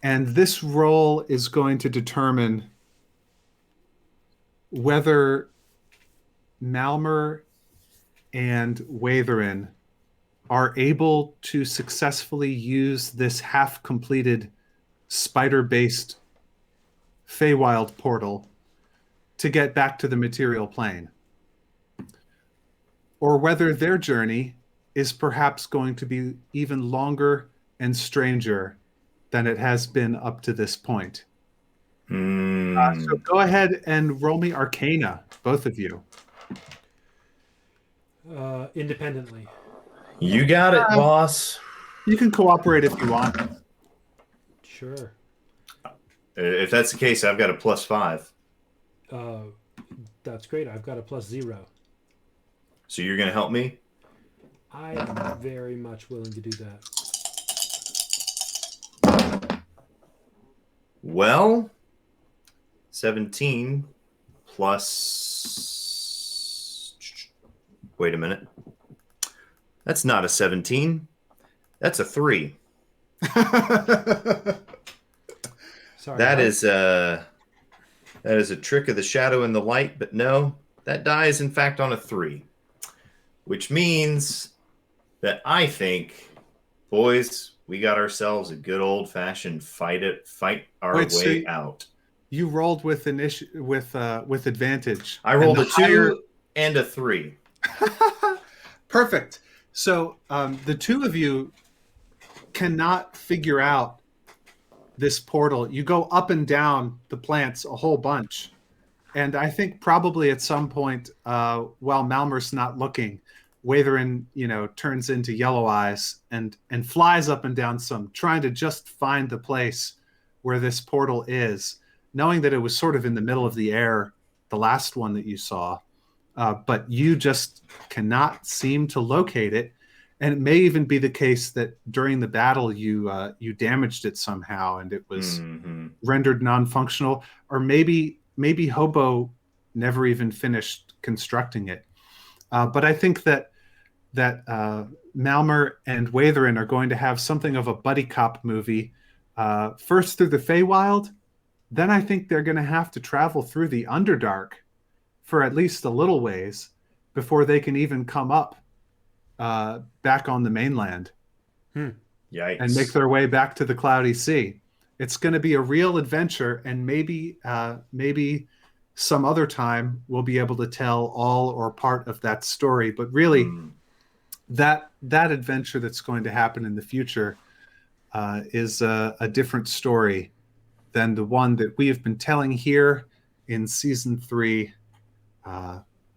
Speaker 1: And this roll is going to determine whether Malmer and Watherin are able to successfully use this half-completed spider-based Feywild portal to get back to the material plane, or whether their journey is perhaps going to be even longer and stranger than it has been up to this point. So go ahead and roll me Arcana, both of you.
Speaker 3: Independently.
Speaker 4: You got it, boss.
Speaker 1: You can cooperate if you want.
Speaker 3: Sure.
Speaker 4: If that's the case, I've got a +5.
Speaker 3: That's great. I've got a +0.
Speaker 4: So you're going to help me?
Speaker 3: I am very much willing to do that.
Speaker 4: Well, 17 plus... Wait a minute. That's not a 17. That's a 3.
Speaker 3: Sorry.
Speaker 4: That is a trick of the shadow and the light, but no, that die is in fact on a 3, which means that I think, boys, we got ourselves a good old-fashioned fight our way out.
Speaker 1: You rolled with with advantage.
Speaker 4: I rolled a 2 and a 3.
Speaker 1: Perfect. So the two of you cannot figure out this portal. You go up and down the plants a whole bunch. And I think probably at some point, while Malmer's not looking, Watherin, turns into Yellow Eyes and flies up and down some, trying to just find the place where this portal is, knowing that it was sort of in the middle of the air, the last one that you saw. But you just cannot seem to locate it. And it may even be the case that during the battle you damaged it somehow and it was rendered non-functional, or maybe Hobo never even finished constructing it. But I think that Malmer and Watherin are going to have something of a buddy cop movie, first through the Feywild. Then I think they're going to have to travel through the Underdark for at least a little ways before they can even come up back on the mainland.
Speaker 4: Yikes.
Speaker 1: And make their way back to the Cloudy Sea. It's going to be a real adventure, and maybe some other time we'll be able to tell all or part of that story. But really, that adventure that's going to happen in the future is a different story than the one that we have been telling here in season 3,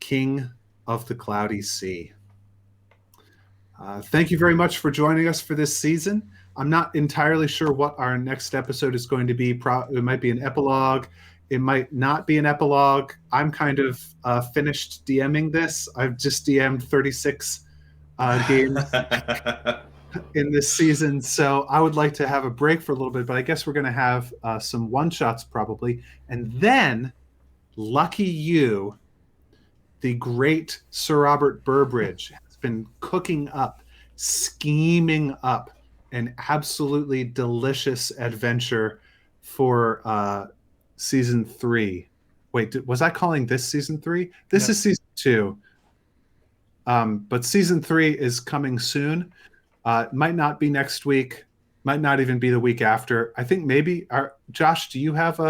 Speaker 1: King of the Cloudy Sea. Thank you very much for joining us for this season. I'm not entirely sure what our next episode is going to be. It might be an epilogue. It might not be an epilogue. I'm kind of finished DMing this. I've just DM'd 36 games in this season, so I would like to have a break for a little bit, but I guess we're going to have some one-shots probably. And then, lucky you, the great Sir Robert Burbridge has been cooking up, scheming up an absolutely delicious adventure for season 3. Wait, was I calling this season 3? This is season 2. But season 3 is coming soon. It might not be next week, might not even be the week after. I think maybe Josh, do you have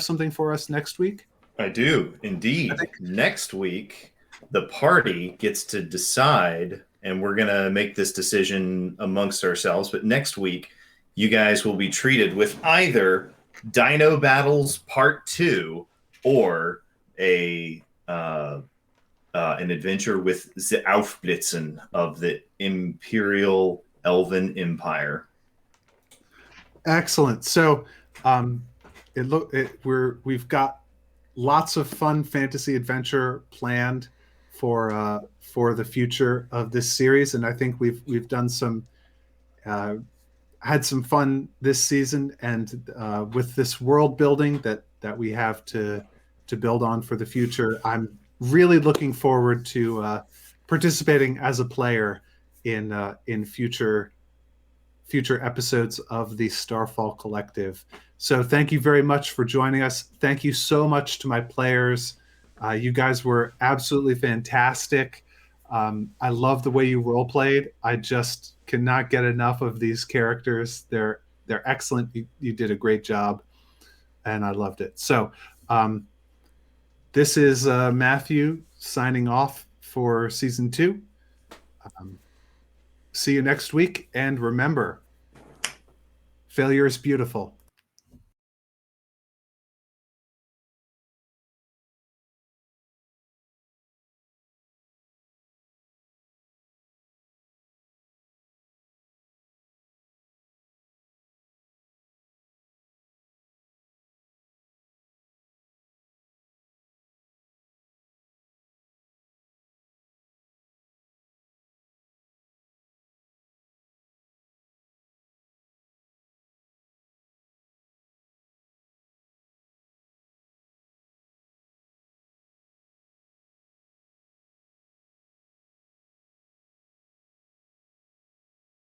Speaker 1: something for us next week?
Speaker 4: I do indeed. Next week the party gets to decide, and we're going to make this decision amongst ourselves. But next week, you guys will be treated with either Dino Battles Part 2 or an adventure with the Aufblitzen of the Imperial Elven Empire.
Speaker 1: Excellent. So we've got lots of fun fantasy adventure planned for the future of this series, and I think we've done some had some fun this season, and with this world building that we have to build on for the future. I'm really looking forward to participating as a player in future episodes of the Starfall Collective. So thank you very much for joining us. Thank you so much to my players. You guys were absolutely fantastic. I love the way you role played. I just cannot get enough of these characters. They're excellent. You did a great job, and I loved it. So this is Matthew signing off for season 2. See you next week, and remember, failure is beautiful.